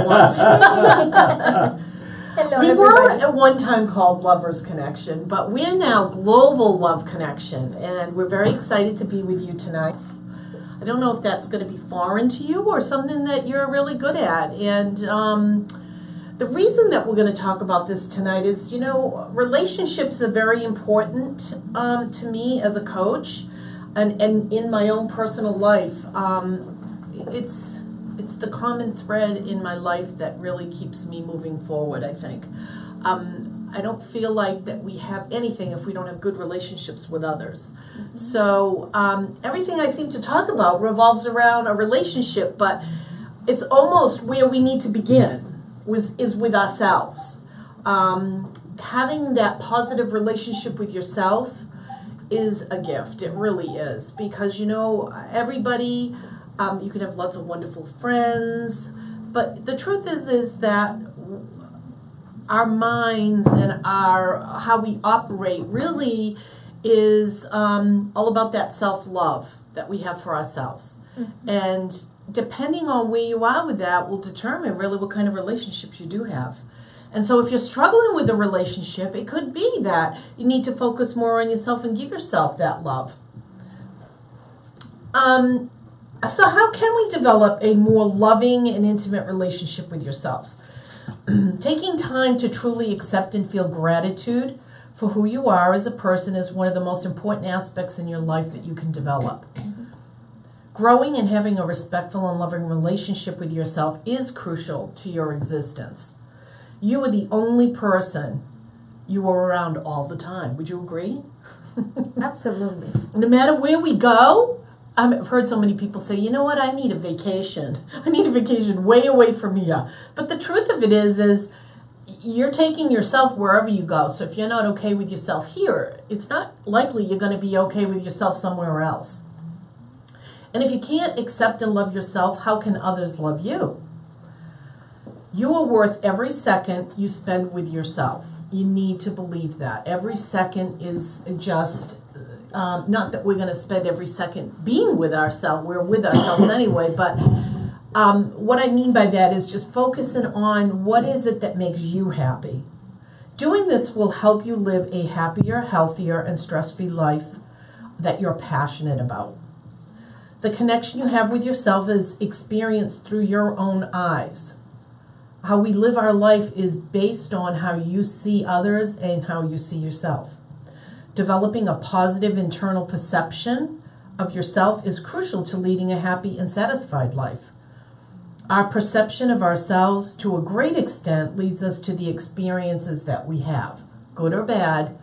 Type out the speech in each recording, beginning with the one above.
once. Hello, We everybody. were at one time called Lovers Connection, but we're now Global Love Connection, and we're very excited to be with you tonight. I don't know if that's going to be foreign to you or something that you're really good at. And the reason that we're going to talk about this tonight is, you know, relationships are very important to me as a coach, and in my own personal life. It's the common thread in my life that really keeps me moving forward, I think. I don't feel like that we have anything if we don't have good relationships with others. Mm-hmm. So everything I seem to talk about revolves around a relationship, but it's almost where we need to begin is with ourselves. Having that positive relationship with yourself is a gift. It really is, because, you know, everybody, you can have lots of wonderful friends, but the truth is that our minds and how we operate really is all about that self-love that we have for ourselves. Mm-hmm. And depending on where you are with that will determine really what kind of relationships you do have. And so if you're struggling with a relationship, it could be that you need to focus more on yourself and give yourself that love. So how can we develop a more loving and intimate relationship with yourself? Taking time to truly accept and feel gratitude for who you are as a person is one of the most important aspects in your life that you can develop. Growing and having a respectful and loving relationship with yourself is crucial to your existence. You are the only person you are around all the time. Would you agree? Absolutely. No matter where we go, I've heard so many people say, you know what, I need a vacation. I need a vacation way away from here. But the truth of it is you're taking yourself wherever you go. So if you're not okay with yourself here, it's not likely you're going to be okay with yourself somewhere else. And if you can't accept and love yourself, how can others love you? You are worth every second you spend with yourself. You need to believe that. Every second is just... not that we're going to spend every second being with ourselves. We're with ourselves anyway. But what I mean by that is just focusing on what is it that makes you happy. Doing this will help you live a happier, healthier, and stress-free life that you're passionate about. The connection you have with yourself is experienced through your own eyes. How we live our life is based on how you see others and how you see yourself. Developing a positive internal perception of yourself is crucial to leading a happy and satisfied life. Our perception of ourselves, to a great extent, leads us to the experiences that we have, good or bad.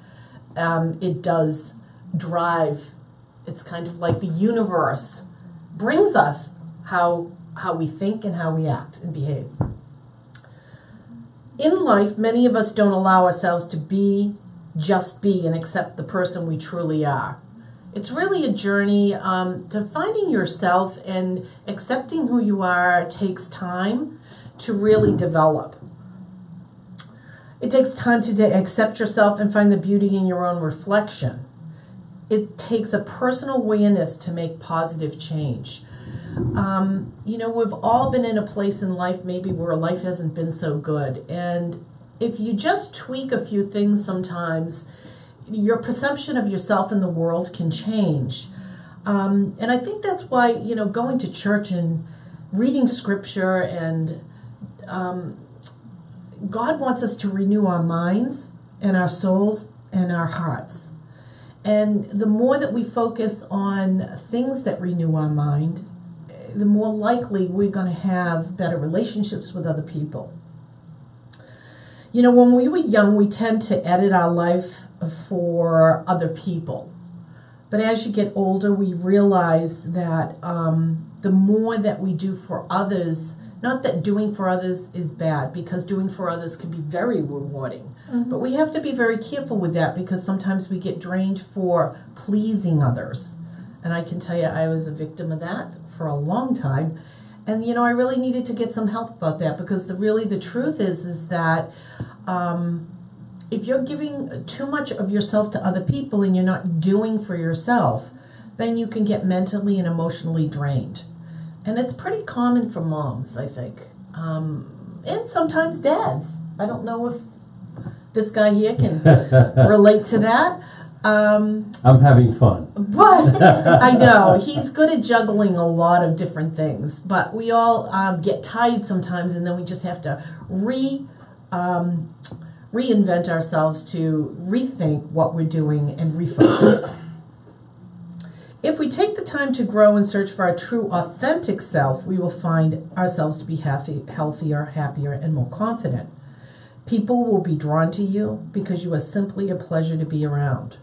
It does drive. It's kind of like the universe brings us how we think and how we act and behave. In life, many of us don't allow ourselves to just be and accept the person we truly are. It's really a journey to finding yourself, and accepting who you are takes time to really develop. It takes time to accept yourself and find the beauty in your own reflection. It takes a personal awareness to make positive change. You know, we've all been in a place in life maybe where life hasn't been so good, and if you just tweak a few things sometimes, your perception of yourself in the world can change. And I think that's why, you know, going to church and reading scripture and God wants us to renew our minds and our souls and our hearts. And the more that we focus on things that renew our mind, the more likely we're going to have better relationships with other people. You know, when we were young, we tend to edit our life for other people. But as you get older, we realize that the more that we do for others, not that doing for others is bad, because doing for others can be very rewarding. Mm-hmm. But we have to be very careful with that, because sometimes we get drained for pleasing others. And I can tell you, I was a victim of that for a long time. And, you know, I really needed to get some help about that, because the truth is that if you're giving too much of yourself to other people and you're not doing for yourself, then you can get mentally and emotionally drained. And it's pretty common for moms, I think. and sometimes dads. I don't know if this guy here can relate to that. I'm having fun. But I know he's good at juggling a lot of different things. But we all get tired sometimes, and then we just have to reinvent ourselves to rethink what we're doing and refocus. If we take the time to grow and search for our true, authentic self, we will find ourselves to be healthier, happier, and more confident. People will be drawn to you because you are simply a pleasure to be around.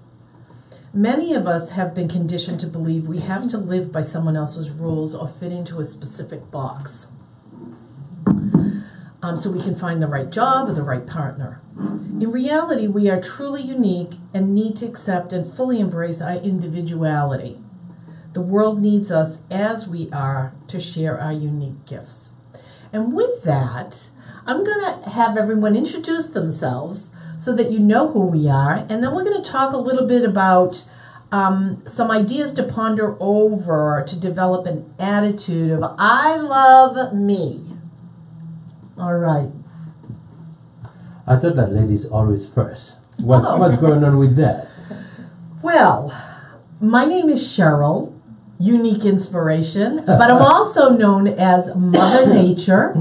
Many of us have been conditioned to believe we have to live by someone else's rules or fit into a specific box, so we can find the right job or the right partner. In reality, we are truly unique and need to accept and fully embrace our individuality. The world needs us as we are to share our unique gifts. And with that, I'm going to have everyone introduce themselves so that you know who we are. And then we're going to talk a little bit about some ideas to ponder over to develop an attitude of I love me. All right. I thought that ladies always first. What's going on with that? Well, my name is Cheryl, Unique Inspiration, but I'm also known as Mother Nature.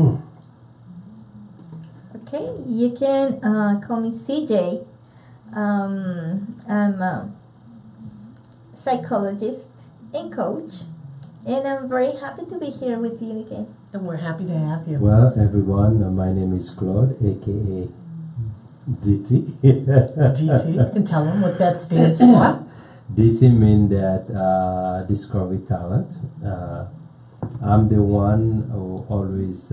Okay, you can call me CJ. I'm a psychologist and coach, and I'm very happy to be here with you again. And we're happy to have you. Well, everyone, my name is Claude, aka DT. DT, and tell them what that stands for. DT means that discovery talent. I'm the one who always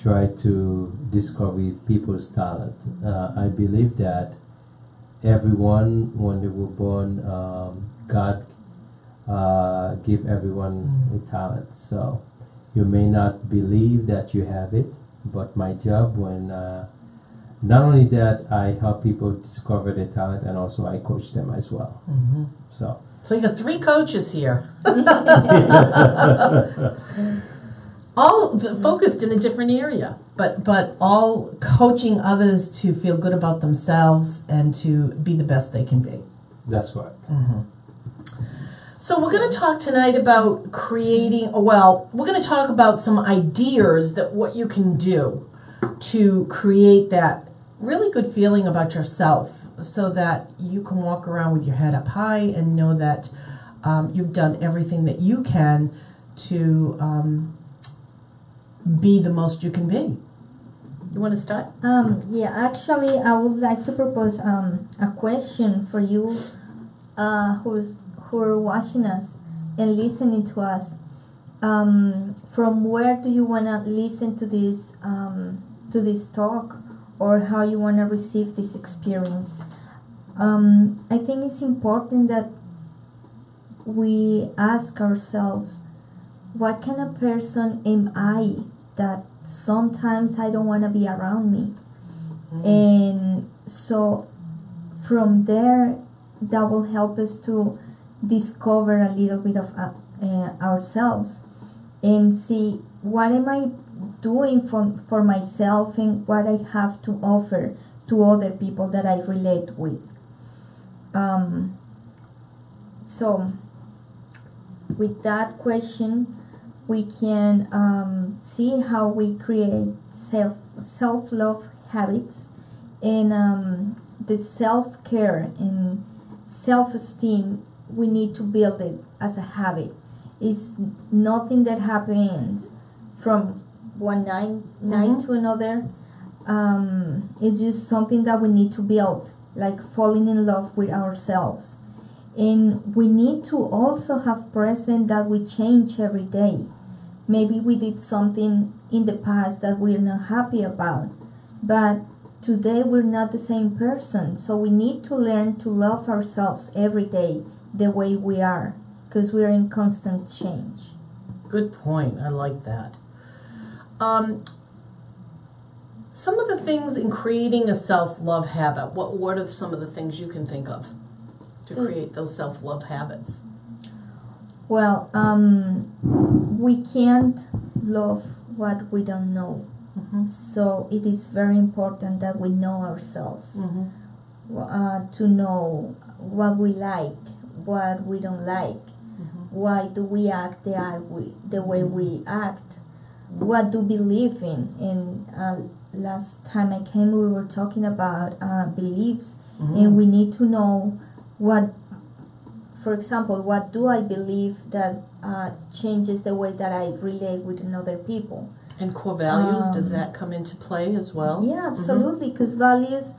try to discover people's talent. I believe that everyone, when they were born, God give everyone a talent. So you may not believe that you have it, but my job when not only that, I help people discover their talent, and also I coach them as well. Mm-hmm. So you got 3 coaches here. All focused in a different area, but all coaching others to feel good about themselves and to be the best they can be. that's right. Mm-hmm. So we're going to talk tonight about we're going to talk about some ideas that what you can do to create that really good feeling about yourself so that you can walk around with your head up high and know that you've done everything that you can to be the most you can be. You want to start? Yeah, actually, I would like to propose a question for you who are watching us and listening to us. From where do you want to listen to this talk, or how you want to receive this experience? I think it's important that we ask ourselves, what kind of person am I that sometimes I don't want to be around me? And so from there, that will help us to discover a little bit of ourselves and see what am I doing for myself and what I have to offer to other people that I relate with. So with that question, we can see how we create self-love habits, and the self-care and self-esteem. We need to build it as a habit. It's nothing that happens from one night to another. It's just something that we need to build, like falling in love with ourselves. And we need to also have present that we change every day. Maybe we did something in the past that we're not happy about, but today we're not the same person. So we need to learn to love ourselves every day the way we are, because we're in constant change. Good point. I like that. Some of the things in creating a self-love habit, what are some of the things you can think of to create those self-love habits? Well, we can't love what we don't know. Mm-hmm. So it is very important that we know ourselves, Mm-hmm. to know what we like, what we don't like, why do we act the way we act, what do we believe in. And last time I came, we were talking about beliefs, and we need to know what, for example, what do I believe that changes the way that I relate with another people. And core values, does that come into play as well? Yeah, absolutely, because values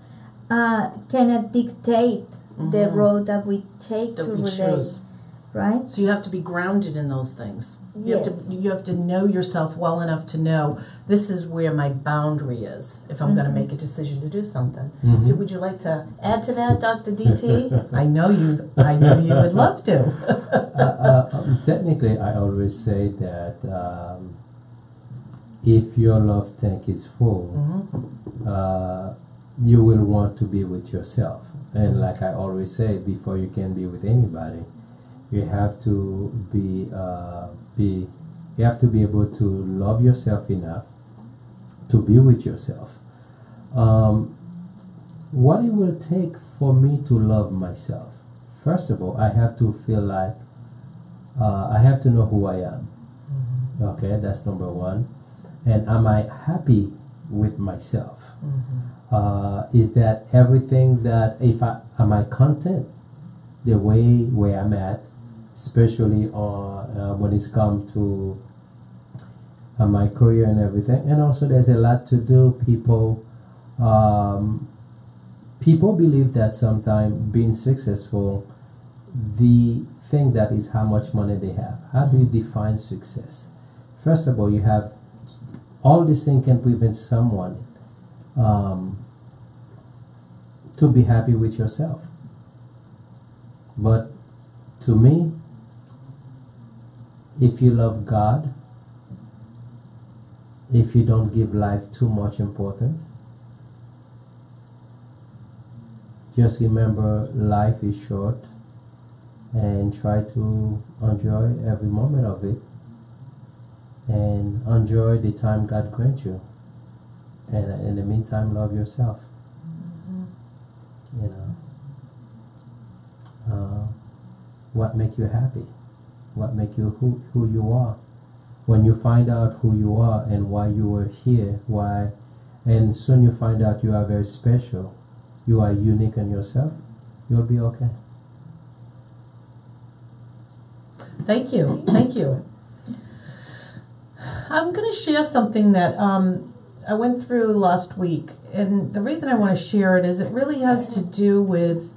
cannot dictate the road that we take That to we relate, choose. right? So you have to be grounded in those things. Yes. You have to know yourself well enough to know this is where my boundary is if I'm going to make a decision to do something. Mhm. Would you like to add to that, Dr. DT? I know you would love to. Technically, I always say that if your love tank is full, you will want to be with yourself. And like I always say, before you can be with anybody, you have to you have to be able to love yourself enough to be with yourself. What it will take for me to love myself, first of all, I have to feel like I have to know who I am. Okay, that's number one. And am I happy with myself? Is that everything that am I content the way where I'm at, especially when it's come to my career and everything. And also there's a lot to do. People believe that sometimes being successful, the thing that is how much money they have. How do you define success? First of all, you have all these things can prevent someone to be happy with yourself. But to me, if you love God, if you don't give life too much importance, just remember life is short and try to enjoy every moment of it and enjoy the time God grants you. And in the meantime, love yourself. You know, what make you happy? What make you who you are? When you find out who you are and why you were here, and soon you find out you are very special, you are unique in yourself, you'll be okay. Thank you. Thank you. I'm going to share something that I went through last week. And the reason I want to share it is it really has to do with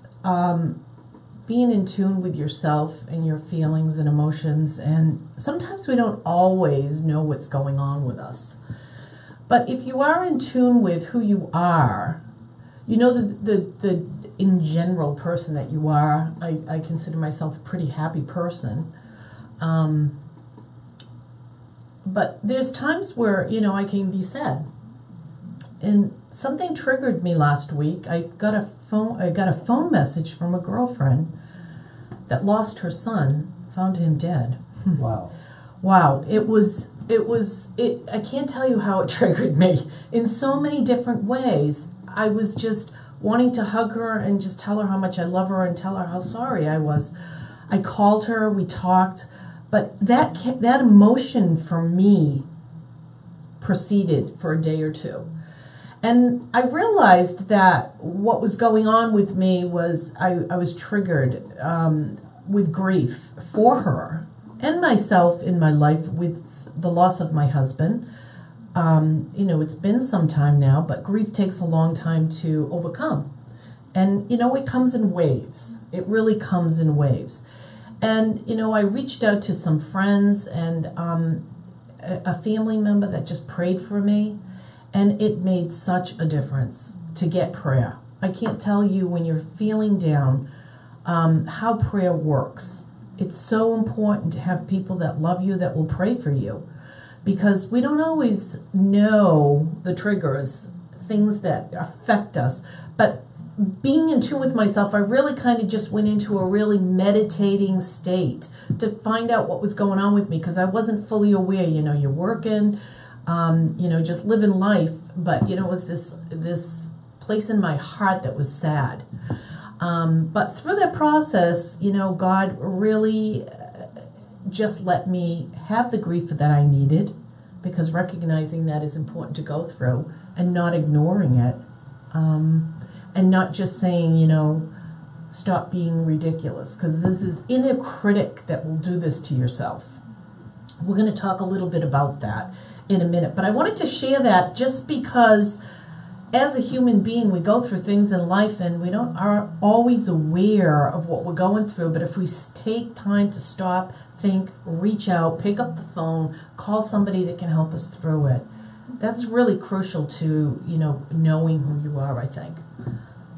being in tune with yourself and your feelings and emotions. And sometimes we don't always know what's going on with us. But if you are in tune with who you are, you know the in general person that you are. I consider myself a pretty happy person. But there's times where, I can be sad. And something triggered me last week. I got a phone message from a girlfriend that lost her son, found him dead. Wow. Wow. I can't tell you how it triggered me in so many different ways. I was just wanting to hug her and just tell her how much I love her and tell her how sorry I was. I called her, we talked, but that emotion for me proceeded for a day or two. And I realized that what was going on with me was I was triggered with grief for her and myself in my life with the loss of my husband. It's been some time now, but grief takes a long time to overcome. And, it comes in waves. It really comes in waves. And, I reached out to some friends and a family member that just prayed for me. And it made such a difference to get prayer. I can't tell you when you're feeling down how prayer works. It's so important to have people that love you that will pray for you. Because we don't always know the triggers, things that affect us. But being in tune with myself, I really kind of just went into a really meditating state to find out what was going on with me because I wasn't fully aware. You're working, just living life. But, it was this place in my heart that was sad. But through that process, God really just let me have the grief that I needed, because recognizing that is important to go through and not ignoring it, and not just saying, stop being ridiculous, because this is inner critic that will do this to yourself. We're going to talk a little bit about that in a minute, but I wanted to share that just because as a human being, we go through things in life and we aren't always aware of what we're going through. But if we take time to stop, think, reach out, pick up the phone, call somebody that can help us through it, that's really crucial to, knowing who you are, I think.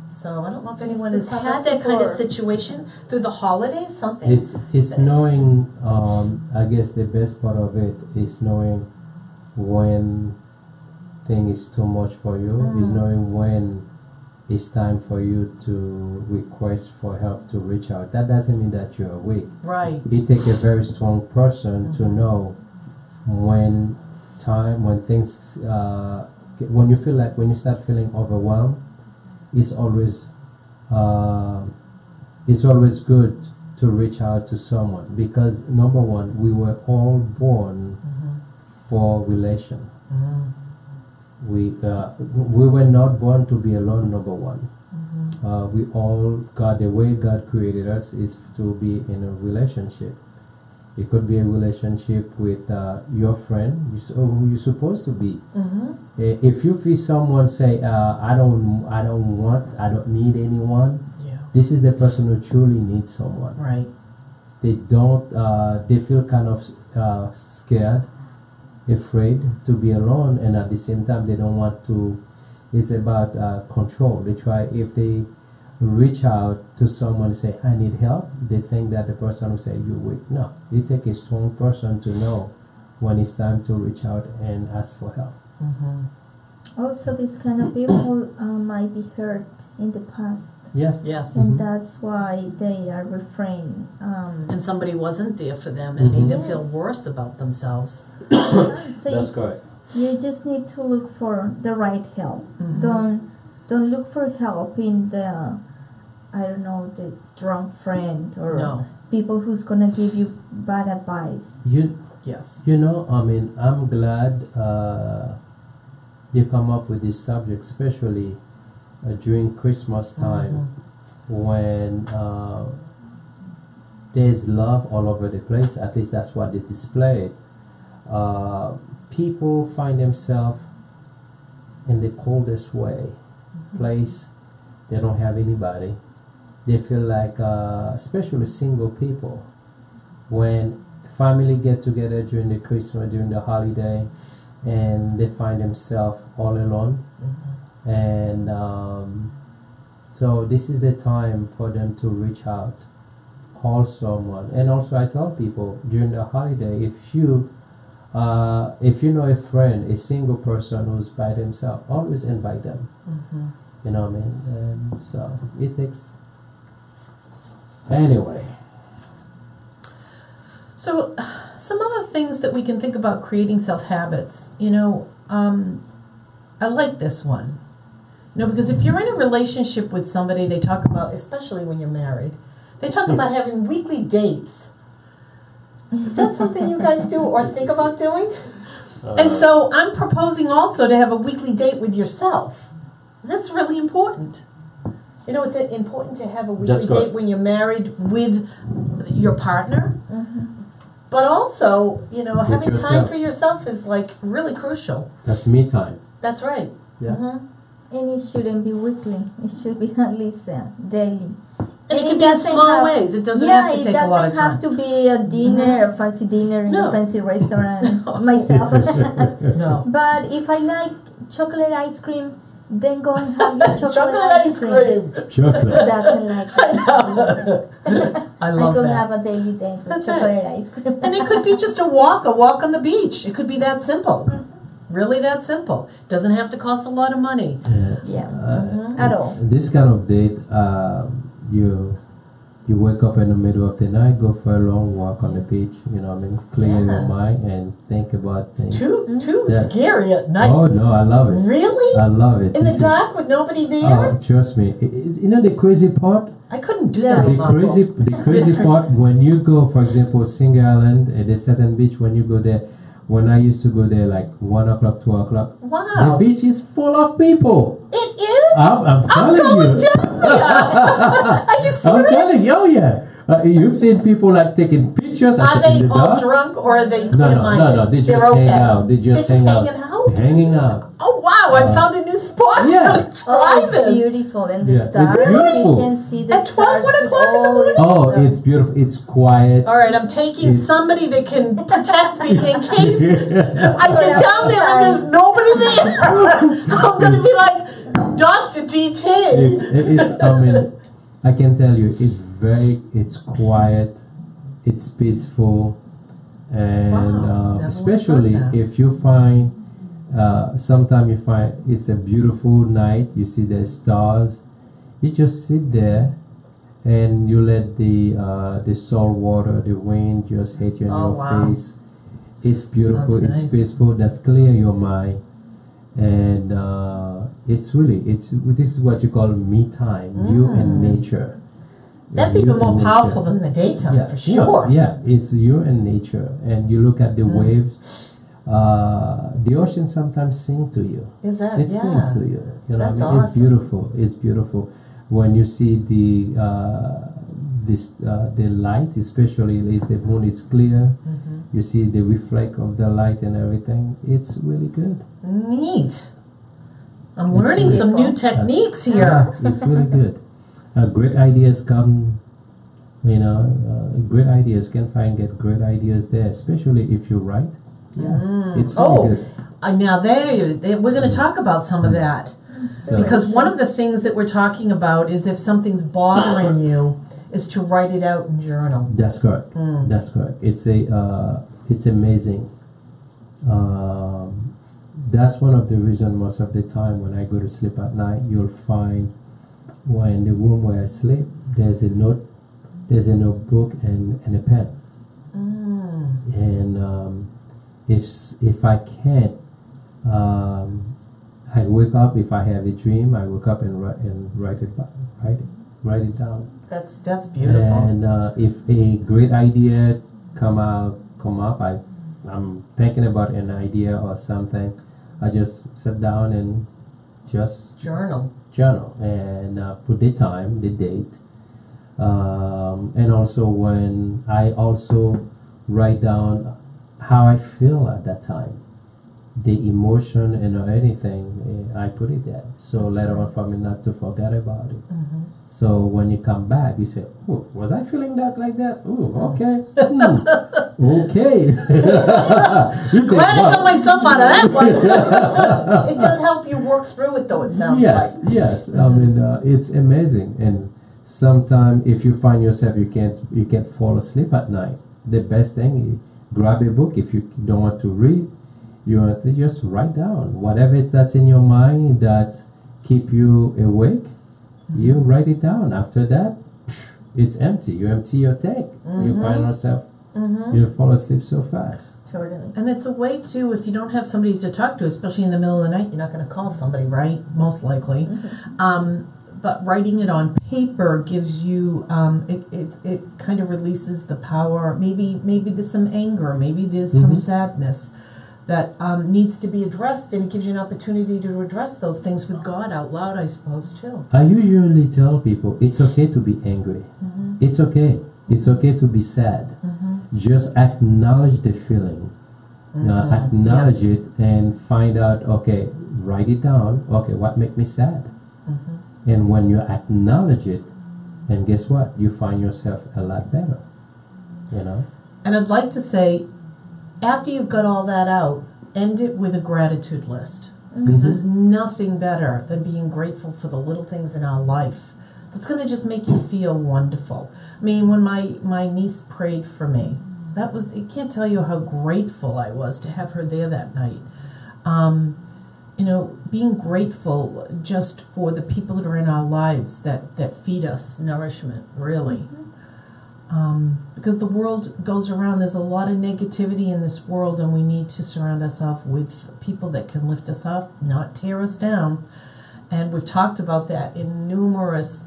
So I don't know if anyone has had that kind of situation through the holidays, something. It's knowing, I guess the best part of it is knowing when thing is too much for you, is knowing when it's time for you to request for help, to reach out. That doesn't mean that you're weak. Right. It takes a very strong person to know when things, when you start feeling overwhelmed, it's always good to reach out to someone, because number one, we were all born for relation. We were not born to be alone, number one. We all, the way God created us is to be in a relationship. It could be a relationship with your friend, who you're supposed to be. If you feel someone say, I don't need anyone, this is the person who truly needs someone. Right. They feel kind of scared, afraid to be alone, and at the same time they don't want to. It's about control. They try, if they reach out to someone and say, I need help, they think that the person will say, you're weak. No, it takes a strong person to know when it's time to reach out and ask for help. Also, these kind of people might be hurt in the past. Yes. And that's why they are refrained. And somebody wasn't there for them and made them feel worse about themselves. So that's correct. You just need to look for the right help. Don't look for help in the, the drunk friend or people who's gonna give you bad advice. I'm glad you come up with this subject, especially during Christmas time, when there's love all over the place. At least that's what they display. People find themselves in the coldest place. They don't have anybody. They feel like, especially single people, when family get together during the Christmas, during the holiday, and they find themselves all alone. And so this is the time for them to reach out, call someone. And also I tell people during the holiday, if you know a friend, a single person who's by themselves, always invite them. You know what I mean? And so it takes. Anyway. So some other things that we can think about creating self-habits. I like this one. Because if you're in a relationship with somebody, they talk about, especially when you're married, they talk about having weekly dates. Is that something you guys do or think about doing? And so I'm proposing also to have a weekly date with yourself. That's really important. It's important to have a weekly date when you're married with your partner. But also, having time for yourself is like really crucial. That's me time. That's right. Yeah. And it shouldn't be weekly. It should be at least daily. And it can be in small ways. It doesn't have to take a lot of time. It doesn't have to be a dinner, a fancy dinner in a fancy restaurant myself. No. But if I like chocolate ice cream, then go and have your chocolate ice cream. Chocolate. Who doesn't like it? I love that. I could have a daily date with chocolate ice cream. And it could be just a walk on the beach. It could be that simple. Really that simple. Doesn't have to cost a lot of money. At all. This kind of date, You wake up in the middle of the night, go for a long walk on the beach, you know what I mean? Clear your mind and think about things. Too Yeah. scary at night. Oh no, I love it. Really? I love it. In the This is- dark with nobody there? trust me. You know the crazy part? I couldn't do Yeah. that The alone. crazy part when you go, for example, Singer Island at the certain beach, when you go there, when I used to go there like 1 o'clock, 2 o'clock, the Wow. beach is full of people. It is? I'm telling going you. down there. Are you I'm serious? telling you, oh yeah. You've seen people like taking pictures Are in they the all dark. drunk or are they No, clear-minded? no. They just They're hang okay. out. They They're just just hang out. hanging out? Hanging out. Oh wow! I found a new spot. yeah. Oh, it's Try this. beautiful. And the Yeah, it's stars, beautiful. you can see the At 12, stars 1 with o'clock in the all morning? Oh, the- it's beautiful. It's quiet. All right, I'm taking It's- somebody that can protect me in case I Go get down there and there's nobody there. I'm gonna be like Dr. DT. it's I mean, I can tell you, it's quiet, it's peaceful, and Wow, never especially would've thought that. if you find, sometime you find it's a beautiful night, you see the stars, you just sit there, and you let the salt water, the wind just hit you in Oh, your wow. face. It's beautiful, Sounds it's nice. peaceful, that's clear your mind, and it's really this is what you call me time, you and nature. That's You even and more nature. powerful than the daytime, for sure. Yeah, it's you and nature, and you look at the waves. The ocean sometimes sing to you. Is that? It yeah. sings to you. You know, That's what I mean? It's awesome. beautiful. It's beautiful when you see the light, especially if the moon is clear. Mm-hmm. You see the reflect of the light and everything. It's really good. Neat. I'm It's learning some new beautiful. techniques here. It's really good. Great ideas come. You know, great ideas can get great ideas there, especially if you write. Yeah, it's really Oh, good. now we're going to talk about some of that. So- Because one of the things that we're talking about is if something's bothering you, is to write it out and journal. That's correct. That's correct. It's amazing. That's one of the reasons most of the time when I go to sleep at night, you'll find in the room where I sleep, there's a notebook and a pen. And if I can't, I wake up. If I have a dream, I wake up and write it down. That's beautiful. And if a great idea come up, I'm thinking about an idea or something, I just sit down and just Journal. journal and put the time, the date, and also when I also write down how I feel at that time, the emotion and or anything, I put it there. So later on for me not to forget about it. So when you come back, you say, "Oh, was I feeling that like that? Oh, okay, okay." You say, Glad I "Wow." got myself out of that one. It does help you work through it, though. It sounds Yes, like. yes. I mean, it's amazing. And sometimes, if you find yourself you can't fall asleep at night, the best thing is grab a book. If you don't want to read, you want to just write down whatever it's that's in your mind that keep you awake. You write it down. After that, it's empty. You empty your tank. You find yourself you fall asleep so fast. Totally. And it's a way to, if you don't have somebody to talk to, especially in the middle of the night, you're not going to call somebody, right? Most likely. But writing it on paper gives you, it kind of releases the power. Maybe there's some anger, maybe there's some sadness that needs to be addressed, and it gives you an opportunity to address those things with God out loud, I suppose, too. I usually tell people it's okay to be angry. It's okay. It's okay to be sad. Just acknowledge the feeling. Acknowledge Yes. it and find out, okay, write it down. Okay, what make me sad? And when you acknowledge it, and guess what? You find yourself a lot better. You know? And I'd like to say, after you've got all that out, end it with a gratitude list. Because there's nothing better than being grateful for the little things in our life. That's going to just make you feel wonderful. I mean, when my niece prayed for me, I can't tell you how grateful I was to have her there that night. You know, being grateful just for the people that are in our lives that feed us nourishment, really. Because the world goes around. There's a lot of negativity in this world, and we need to surround ourselves with people that can lift us up, not tear us down. And we've talked about that in numerous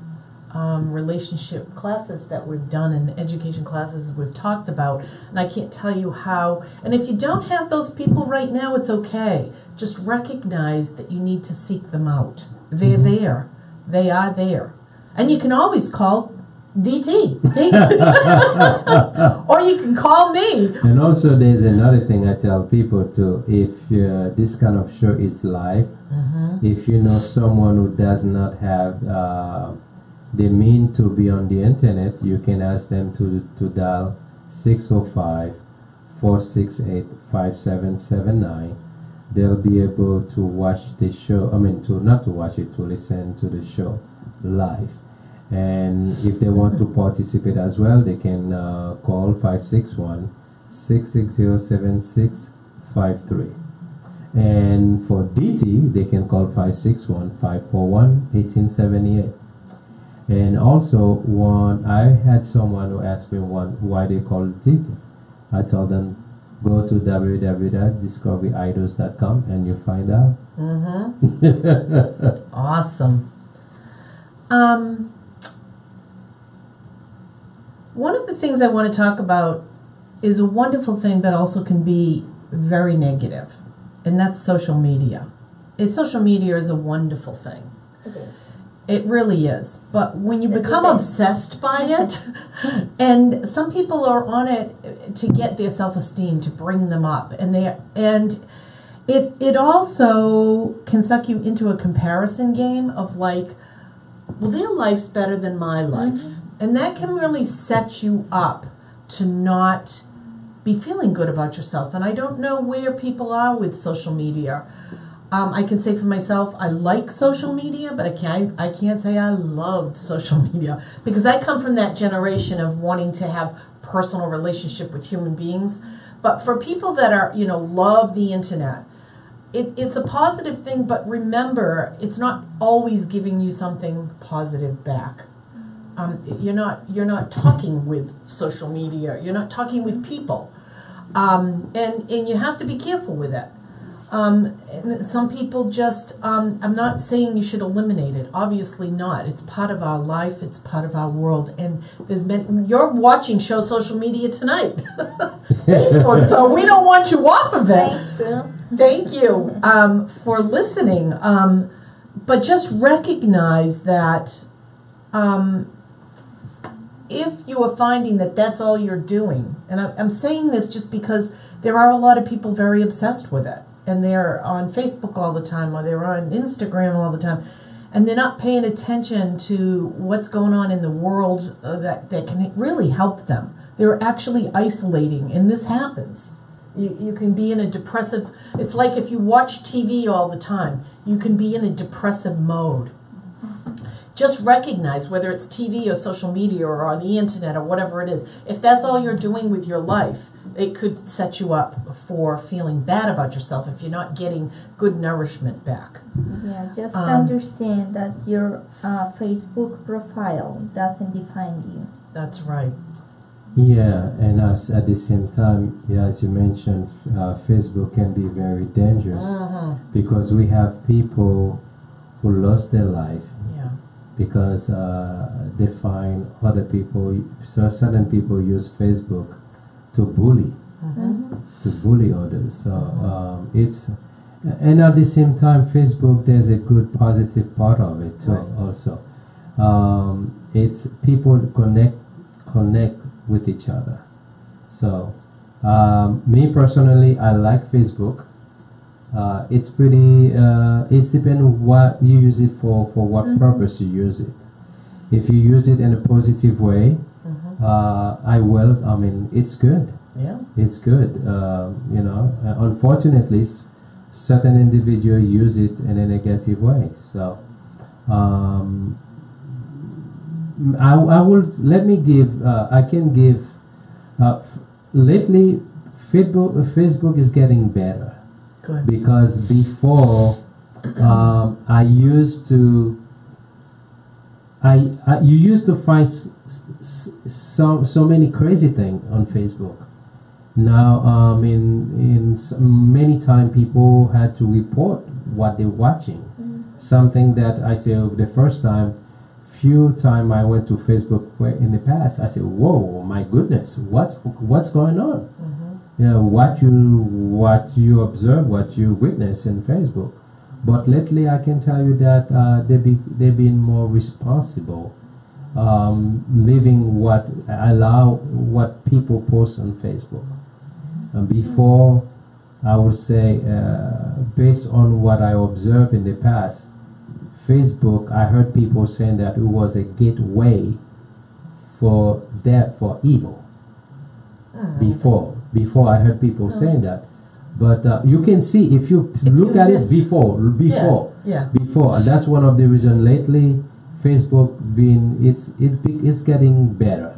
relationship classes that we've done, and education classes we've talked about. And I can't tell you how. And if you don't have those people right now, it's okay. Just recognize that you need to seek them out. They're there. They are there. And you can always call DT. Or you can call me. And also, there's another thing I tell people too. If this kind of show is live, if you know someone who does not have the mean to be on the internet, you can ask them to dial 605-468-5779. They'll be able to watch the show. I mean, not to watch it, to listen to the show live. And if they want to participate as well, they can call 561-660-7653. And for DT, they can call 561-541-1878. And also, I had someone who asked me why they call it DT. I told them, go to www.discoveryidols.com and you'll find out. Awesome. One of the things I want to talk about is a wonderful thing, but also can be very negative, and that's social media. Social media is a wonderful thing. It is. It really is. But when you become obsessed by it, and some people are on it to get their self-esteem, to bring them up, and it also can suck you into a comparison game of like, well, their life's better than my life. And that can really set you up to not be feeling good about yourself. And I don't know where people are with social media. I can say for myself, I like social media, but I can't say I love social media, because I come from that generation of wanting to have personal relationship with human beings. But for people that are, love the internet, it's a positive thing, but remember, it's not always giving you something positive back. You're not talking with social media. You're not talking with people, and you have to be careful with it. And some people just, I'm not saying you should eliminate it. Obviously not. It's part of our life. It's part of our world. And you're watching Show Social Media tonight, Facebook. So we don't want you off of it. Thanks, Bill. Thank you for listening. But just recognize that. If you are finding that that's all you're doing, and I'm saying this just because there are a lot of people very obsessed with it, and they're on Facebook all the time, or they're on Instagram all the time, and they're not paying attention to what's going on in the world that can really help them. They're actually isolating, and this happens. You can be in a depressive, it's like if you watch TV all the time, you can be in a depressive mode. Just recognize, whether it's TV or social media or on the internet or whatever it is, if that's all you're doing with your life, it could set you up for feeling bad about yourself if you're not getting good nourishment back. Yeah, just understand that your Facebook profile doesn't define you. That's right. Yeah, and at the same time, as you mentioned, Facebook can be very dangerous because we have people who lost their life because they find other people, so certain people use Facebook to bully others. So and at the same time, Facebook, there's a good positive part of it too. Right. Also, it's people connect with each other. So me personally, I like Facebook. It's pretty, it's depending on what you use it for what purpose you use it. If you use it in a positive way, it's good. Yeah. It's good. Unfortunately, certain individuals use it in a negative way. So, lately, Facebook is getting better. Good. Because before, you used to find so many crazy things on Facebook. Now, many time people had to report what they're watching. Something that I say the first time, few time I went to Facebook in the past, I said, "Whoa, my goodness, what's going on?" What you observe, what you witness in Facebook. But lately, I can tell you that they've been more responsible, living what people post on Facebook. And before, I would say, based on what I observed in the past, Facebook, I heard people saying that it was a gateway for evil. Before I heard people saying that. But you can see if you look at it before, and that's one of the reasons lately Facebook it's getting better.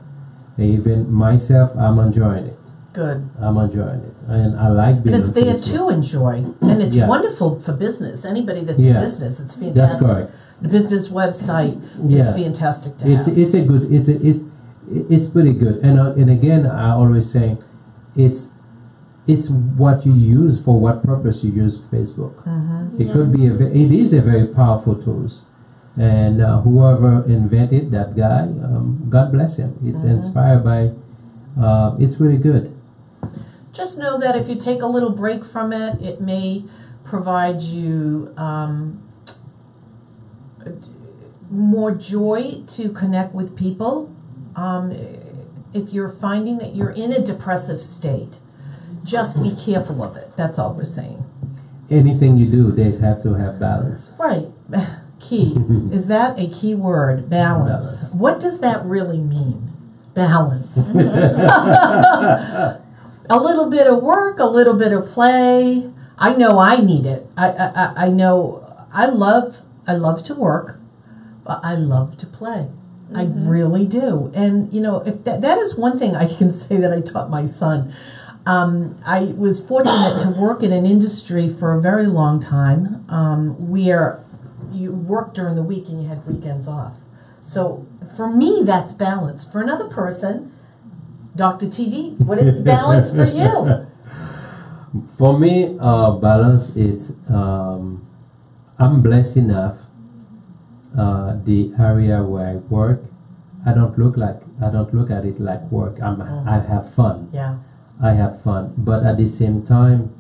Even myself, I'm enjoying it. Good. I'm enjoying it, and I like being. And it's on there Facebook. to enjoy, and it's wonderful for business. Anybody that's in business, it's fantastic. That's correct. The business website is fantastic to have. It's pretty good, and again, I always say, it's what you use, for what purpose you use Facebook. It could be it is a very powerful tool, and whoever invented that guy, God bless him. It's inspired by. It's really good. Just know that if you take a little break from it, it may provide you more joy to connect with people. If you're finding that you're in a depressive state, just be careful of it. That's all we're saying. Anything you do, they have to have balance. Right. Key. Is that a key word? Balance. What does that really mean? Balance. A little bit of work, a little bit of play. I know I need it. I know I love to work, but I love to play. I really do. And if that is one thing I can say that I taught my son. I was fortunate to work in an industry for a very long time where you worked during the week and you had weekends off. So for me, that's balance. For another person, Dr. TD, what is balance for you? For me, balance is I'm blessed enough. The area where I work, I don't look at it like work. I have fun. Yeah. I have fun, but at the same time,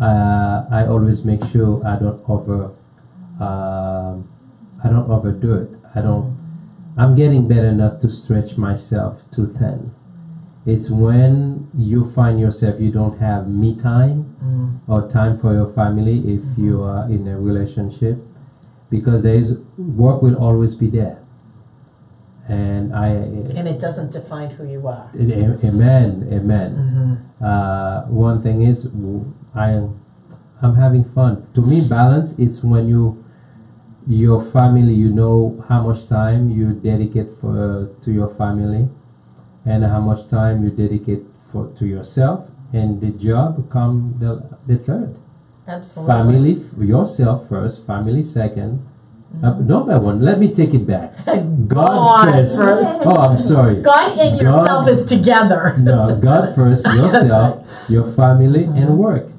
I always make sure I don't overdo it. I'm getting better not to stretch myself too thin. It's when you find yourself you don't have me time or time for your family if you are in a relationship, because work will always be there. And it doesn't define who you are. Amen. One thing is I'm having fun. To me, balance it's when your family, you know how much time you dedicate to your family, and how much time you dedicate to yourself, and the job come the third. Absolutely. Family, yourself first, family second. Number one, let me take it back. God first. Oh, I'm sorry. God and yourself is together. No, God first, yourself, your family, and work.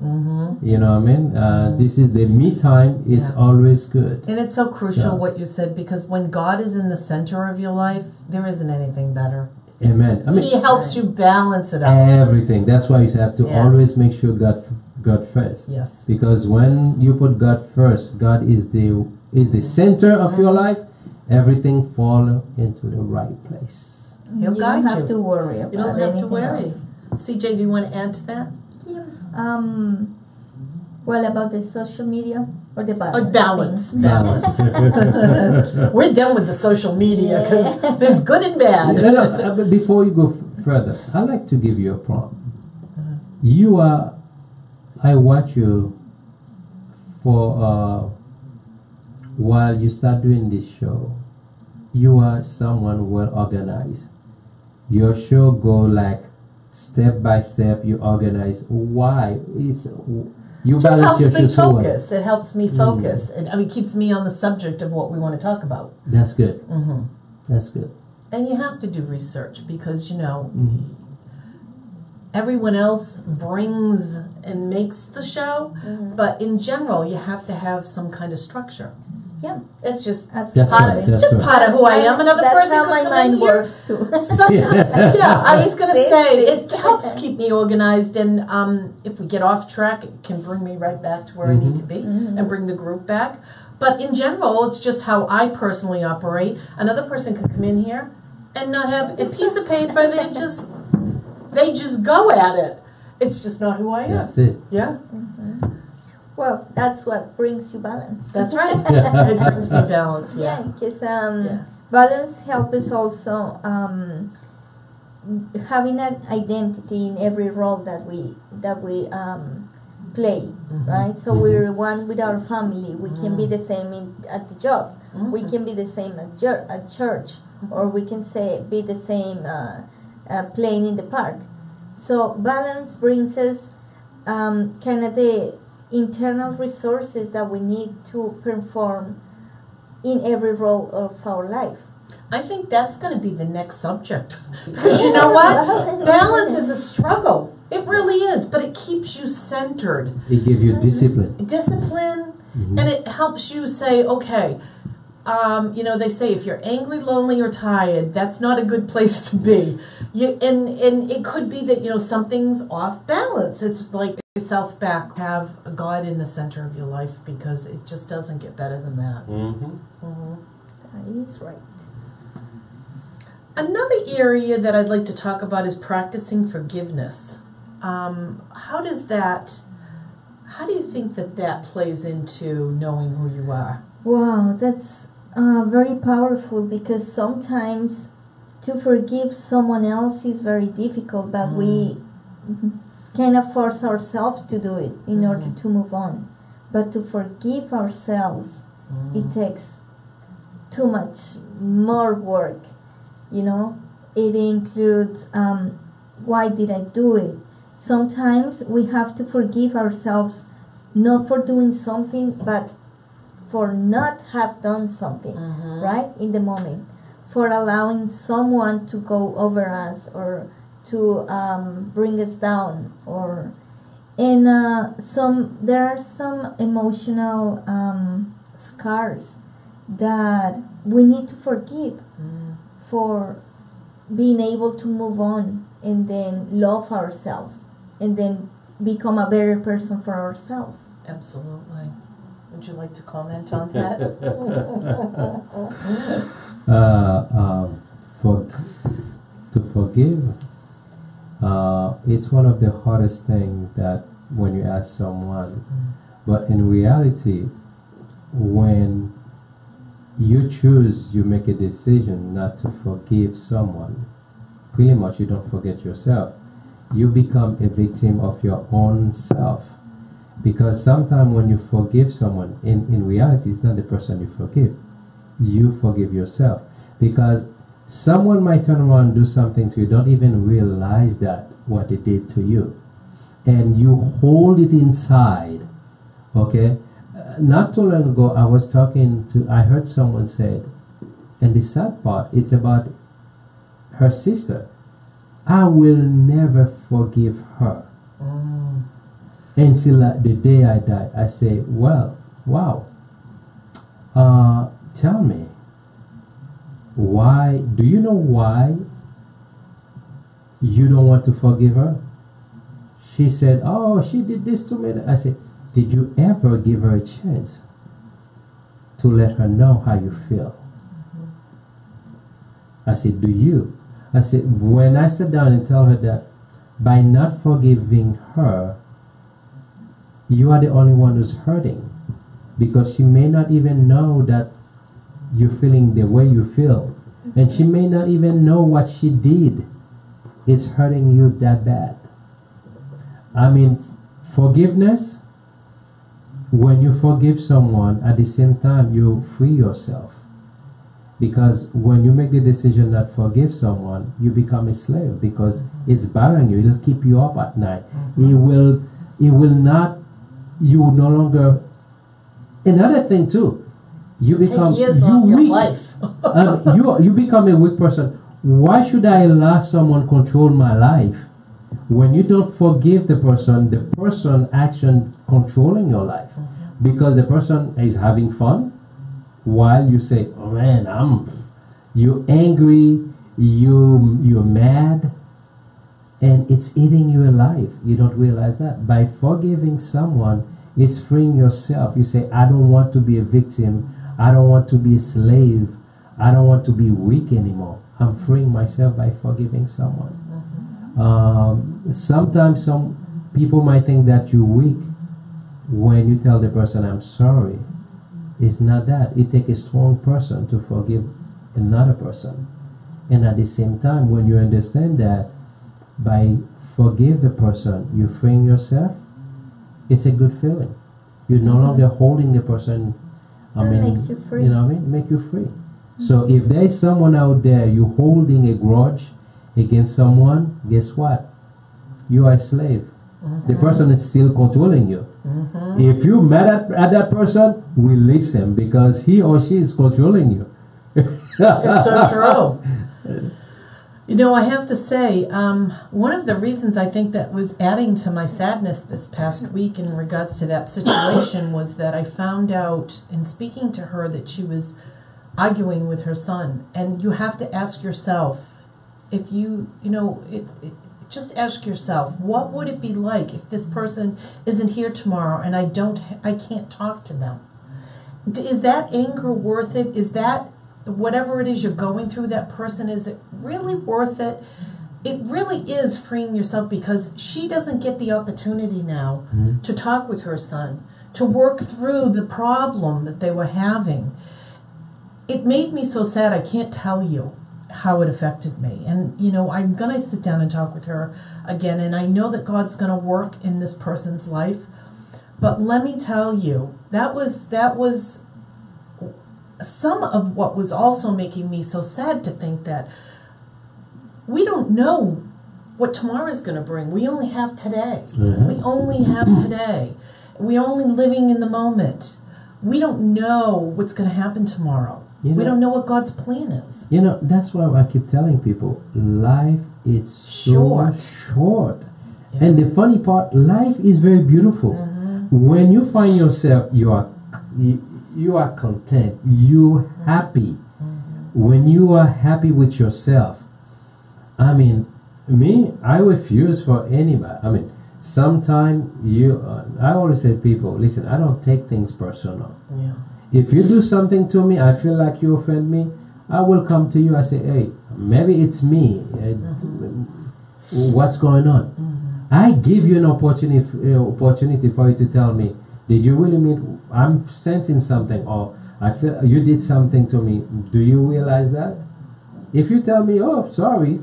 You know what I mean? This is the me time. It's always good. And it's so crucial what you said, because when God is in the center of your life, there isn't anything better. Amen. I mean, He helps you balance it out. Everything. That's why you have to always make sure God first. Yes. Because when you put God first, God is the center of your life. Everything fall into the right place. He'll guide you. You don't have to worry about anything. You don't have to worry. Else. CJ, do you want to add to that? Yeah. Well, about the social media or the balance? Balance. We're done with the social media because there's good and bad. But before you go further, I'd like to give you a prompt. I watch you for while you start doing this show. You are someone well organized. Your show go like step by step. You organize. Why? You just helps me so focus. Well. It helps me focus. It keeps me on the subject of what we want to talk about. That's good. That's good. And you have to do research because, Mhm. everyone else brings and makes the show, but in general, you have to have some kind of structure. Yeah, It's just absolutely. just part of who I am. Another That's person how could my come in mind here. works too. Yeah, I was gonna This say is- it helps keep me organized, and if we get off track, it can bring me right back to where I need to be and bring the group back. But in general, it's just how I personally operate. Another person could come in here and not have a piece of paper. They just go at it. It's just not who I am. That's it. Yeah, Well, that's what brings you balance. that's right. It brings me balance. Yeah, Yeah. because Yeah. balance helps us also having an identity in every role that we play, right? So we're one with our family. We can be the same at the job. We can be the same at church, or we can be the same playing in the park. So balance brings us kind of the internal resources that we need to perform in every role of our life. I think that's going to be the next subject. Because you know what? Balance is a struggle. It really is, but it keeps you centered. It gives you discipline. Discipline, and it helps you say, okay, they say if you're angry, lonely, or tired, that's not a good place to be. And it could be that, something's off balance. It's like yourself back, have a God in the center of your life, because it just doesn't get better than that. That is right. Another area that I'd like to talk about is practicing forgiveness. How do you think that plays into knowing who you are? Wow, that's very powerful, because sometimes to forgive someone else is very difficult, but we kind of force ourselves to do it in order to move on. But to forgive ourselves, it takes too much more work. It includes why did I do it? Sometimes we have to forgive ourselves not for doing something, but for not have done something, right? In the moment. For allowing someone to go over us, or to bring us down, and there are some emotional scars that we need to forgive for being able to move on and then love ourselves and then become a better person for ourselves. Absolutely. Would you like to comment on that? To forgive, it's one of the hardest things that when you ask someone. But in reality, when you make a decision not to forgive someone, pretty much you don't forget yourself. You become a victim of your own self. Because sometimes when you forgive someone, in reality, it's not the person you forgive. You forgive yourself. Because someone might turn around and do something to you, don't even realize that what they did to you. And you hold it inside. Okay? Not too long ago, I heard someone said, and the sad part, it's about her sister. I will never forgive her. Until the day I die. I say, well, wow. Tell me, why? Do you know why you don't want to forgive her? She said, oh, she did this to me. I said, did you ever give her a chance to let her know how you feel? I said, do you? I said, when I sat down and tell her that by not forgiving her, you are the only one who's hurting, because she may not even know that you're feeling the way you feel, and she may not even know what she did. It's hurting you that bad. I mean, forgiveness, when you forgive someone, at the same time you free yourself, because when you make the decision not forgive someone, you become a slave, because it's bothering you. It'll keep you up at night. It will not. You no longer. Another thing too, you become Take years off your weak. life. You become a weak person. Why should I allow someone control my life? When you don't forgive the person action controlling your life, because the person is having fun, while you say, "Oh man, you're angry, you're mad," and it's eating you alive. You don't realize that. By forgiving someone, it's freeing yourself. You say, "I don't want to be a victim. I don't want to be a slave. I don't want to be weak anymore. I'm freeing myself by forgiving someone." Sometimes some people might think that you're weak when you tell the person, "I'm sorry." It's not that. It takes a strong person to forgive another person. And at the same time, when you understand that by forgive the person, you're freeing yourself, it's a good feeling. You're no longer holding the person. Makes you free. You know what I mean? Make you free. So if there is someone out there, you're holding a grudge against someone, guess what? You are a slave. The person is still controlling you. If you're mad at that person, release him, because he or she is controlling you. It's so true. You know, I have to say, one of the reasons I think that was adding to my sadness this past week in regards to that situation was that I found out in speaking to her that she was arguing with her son. And you have to ask yourself, if just ask yourself, what would it be like if this person isn't here tomorrow and I can't talk to them? Is that anger worth it? Is that whatever it is you're going through, that person, is it really worth it? It really is freeing yourself, because she doesn't get the opportunity now to talk with her son, to work through the problem that they were having. It made me so sad, I can't tell you how it affected me. And, I'm going to sit down and talk with her again, and I know that God's going to work in this person's life. But let me tell you, that was some of what was also making me so sad, to think that we don't know what tomorrow is going to bring. We only have today. We only have today. We're only living in the moment. We don't know what's going to happen tomorrow. We don't know what God's plan is. That's why I keep telling people, life is so short. Yeah. And the funny part, life is very beautiful. When you find yourself, you are content, you're happy. When you are happy with yourself, I refuse for anybody. Sometimes I always say to people, listen, I don't take things personal. Yeah. If you do something to me, I feel like you offend me, I will come to you. I say, hey, maybe it's me. What's going on? I give you an opportunity for you to tell me, did you really mean, I'm sensing something, or I feel you did something to me. Do you realize that? If you tell me, oh, sorry,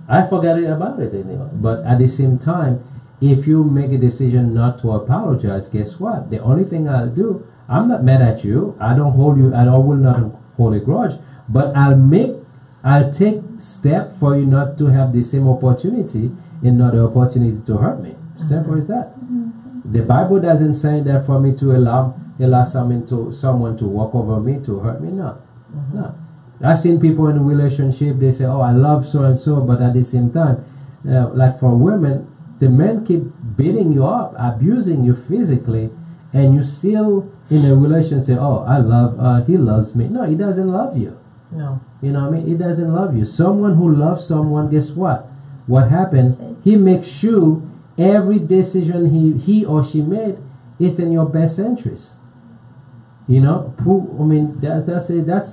I forgot about it anyway. But at the same time, if you make a decision not to apologize, guess what? The only thing I'll do, I'm not mad at you. I don't hold you. I will not hold a grudge. But I'll take step for you not to have the same opportunity, another opportunity to hurt me. Simple as that. The Bible doesn't say that for me to allow someone to walk over me, to hurt me. No. No. I've seen people in a relationship, they say, oh, I love so and so, but at the same time, like for women, the men keep beating you up, abusing you physically, and you still in a relationship say, oh, he loves me. No, he doesn't love you. No. You know what I mean? He doesn't love you. Someone who loves someone, guess what? What happens? He makes sure every decision he or she made, it's in your best interest. That's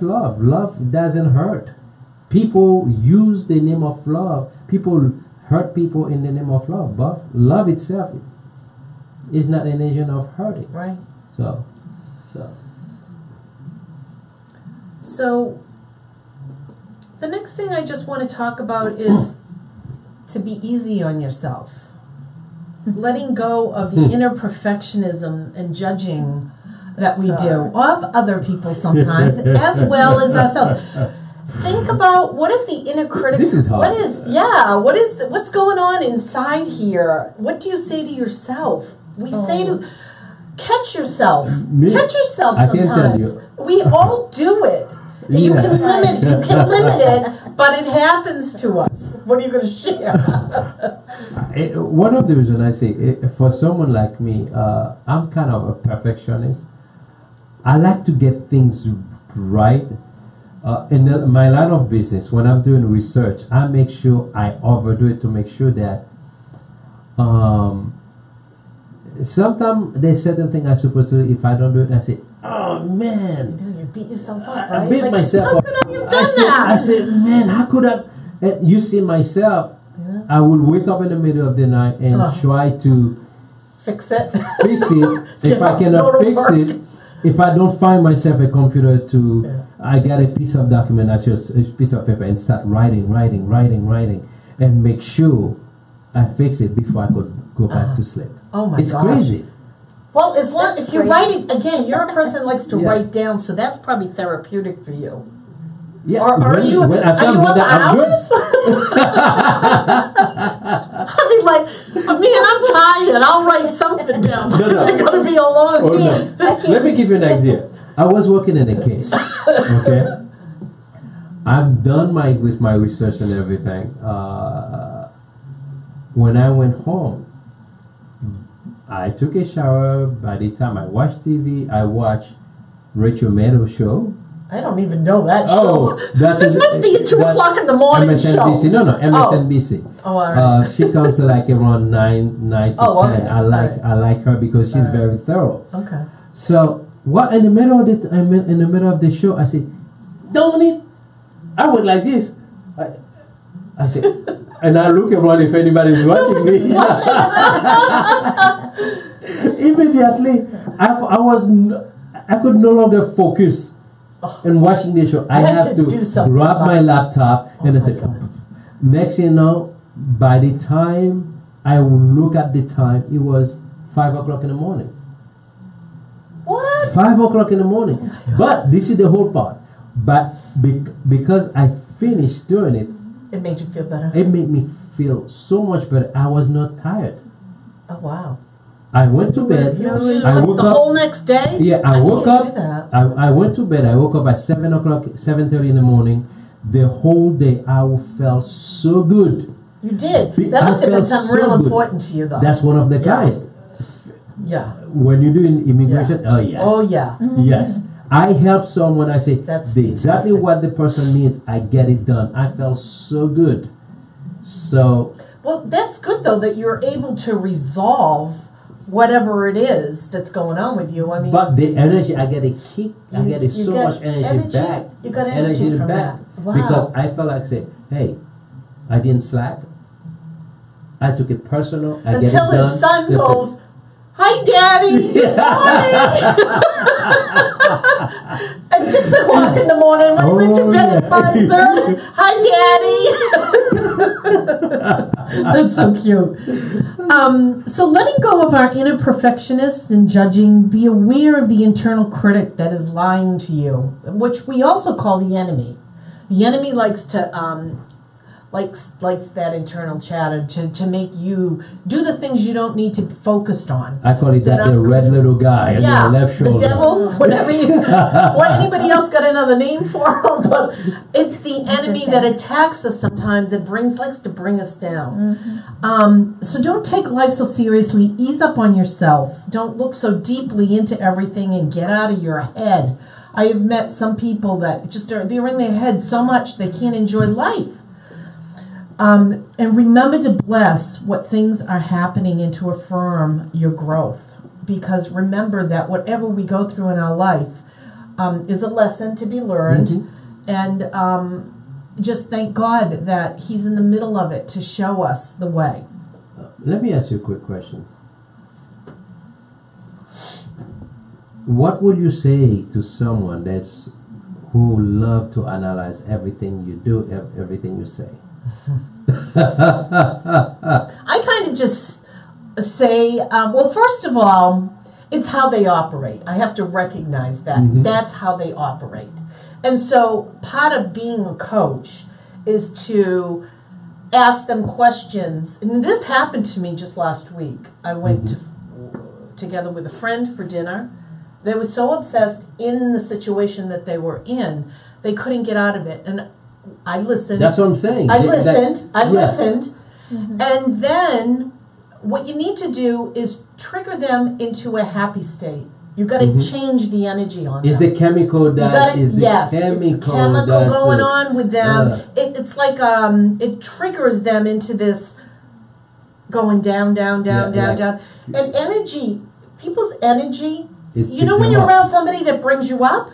love. Love doesn't hurt. People use the name of love. People hurt people in the name of love, but love itself is not an agent of hurting. Right. So the next thing I just want to talk about is to be easy on yourself. Letting go of the inner perfectionism and judging that we do of other people sometimes, as well as ourselves. Think about, what is the inner critic? This is hard. What's going on inside here? What do you say to yourself? catch yourself. Me? Catch yourself I can sometimes. tell you. We all do it. And you Yeah. can limit it, but it happens to us. What are you going to share? One of the reasons I say, for someone like me, I'm kind of a perfectionist. I like to get things right. My line of business, when I'm doing research, I make sure I overdo it to make sure that sometimes there's certain things I'm supposed to do. If I don't do it, I say, oh man. You beat yourself up, I right? beat myself how up. could I have done that? I said, man, how could I? And you see myself, I would wake up in the middle of the night and try to Fix it. fix it. If I Go cannot to fix work. it, if I don't find myself a computer to, I got a piece of document, I just a piece of paper and start writing, and make sure I fix it before I could go back to sleep. Oh my It's gosh. crazy. Well, as long That's if you're great. writing again, you're a person that likes to Yeah. write down, so that's probably therapeutic for you. Yeah. Or are you when I are feel you good, up I'm good. hours? I mean, like, man, I'm tired. I'll write something down. No, no. It's going to be a long Oh, day. no. Let me give you an idea. I was working in a case. Okay. I'm done with my research and everything. When I went home, I took a shower. By the time I watched TV, I watched Rachel Maddow show. I don't even know that Oh, show. that's This must be a 2 that- o'clock in the morning MSNBC. show. No, MSNBC. Oh, all right. She comes like around 9 to Oh, 10. okay. I like her because she's very thorough. Okay. So what in the middle of the show, I said, Dominic, I went like this. I said, and I look around if anybody's watching me. Immediately, I could no longer focus on watching the show. I You had have to to do something grab about my it. laptop and I my said, God. next thing you know, by the time I look at the time, it was 5 o'clock in the morning. What? 5 o'clock in the morning. But this is the whole part. But because I finished doing it, It made you feel better. it made me feel so much better. I was not tired. Oh wow. I went to bed. You I like woke the up. whole next day? Yeah, I woke can't up. do that. I went to bed. I woke up at 7 o'clock, 7:30 in the morning. The whole day I felt so good. You did. Be- That I must have been felt something so real good. important to you, though. That's one of the Yeah. kind. Yeah. When you do immigration, oh yes. Oh yeah. Yes. I help someone, I say, That's exactly fantastic. what the person needs, I get it done. I felt so good. So, Well, that's good though that you're able to resolve whatever it is that's going on with you. I mean, but the energy, I get a kick, I You- get you so get much energy back. You got energy from back. that. Wow. Because I felt like, say, hey, I didn't slack. I took it personal. I get it Until done. his son That's it. goes, "Hi, Daddy." At 6 o'clock in the morning, when he went to Oh, bed yeah. at 5:30. Hi, Daddy. That's so cute. So letting go of our inner perfectionists and judging, be aware of the internal critic that is lying to you, which we also call the enemy. The enemy likes to likes that internal chatter to make you do the things you don't need to be focused on. I call it That the I'm- red little guy on Yeah, your left shoulder. the devil, whatever you, what anybody else got another name for him, but it's the enemy that attacks us sometimes. It likes to bring us down. So don't take life so seriously. Ease up on yourself. Don't look so deeply into everything and get out of your head. I have met some people that they're in their head so much they can't enjoy life. And remember to bless what things are happening and to affirm your growth. Because remember that whatever we go through in our life is a lesson to be learned. And just thank God that He's in the middle of it to show us the way. Let me ask you a quick question. What would you say to someone who love to analyze everything you do, everything you say? I kind of just say, well, first of all, it's how they operate. I have to recognize that. That's how they operate. And so part of being a coach is to ask them questions. And this happened to me just last week. I went together with a friend for dinner. They were so obsessed in the situation that they were in, they couldn't get out of it. And I listened. That's what I'm saying. I listened. I yeah. listened. And then what you need to do is trigger them into a happy state. You got to change the energy on Is them. the chemical that is the yes, chemical, it's chemical that's going it. on with them. It's like it triggers them into this going down, down, down, Yeah, down, like- down. And energy, people's energy. It's You know keep when them you're up. around somebody that brings you up?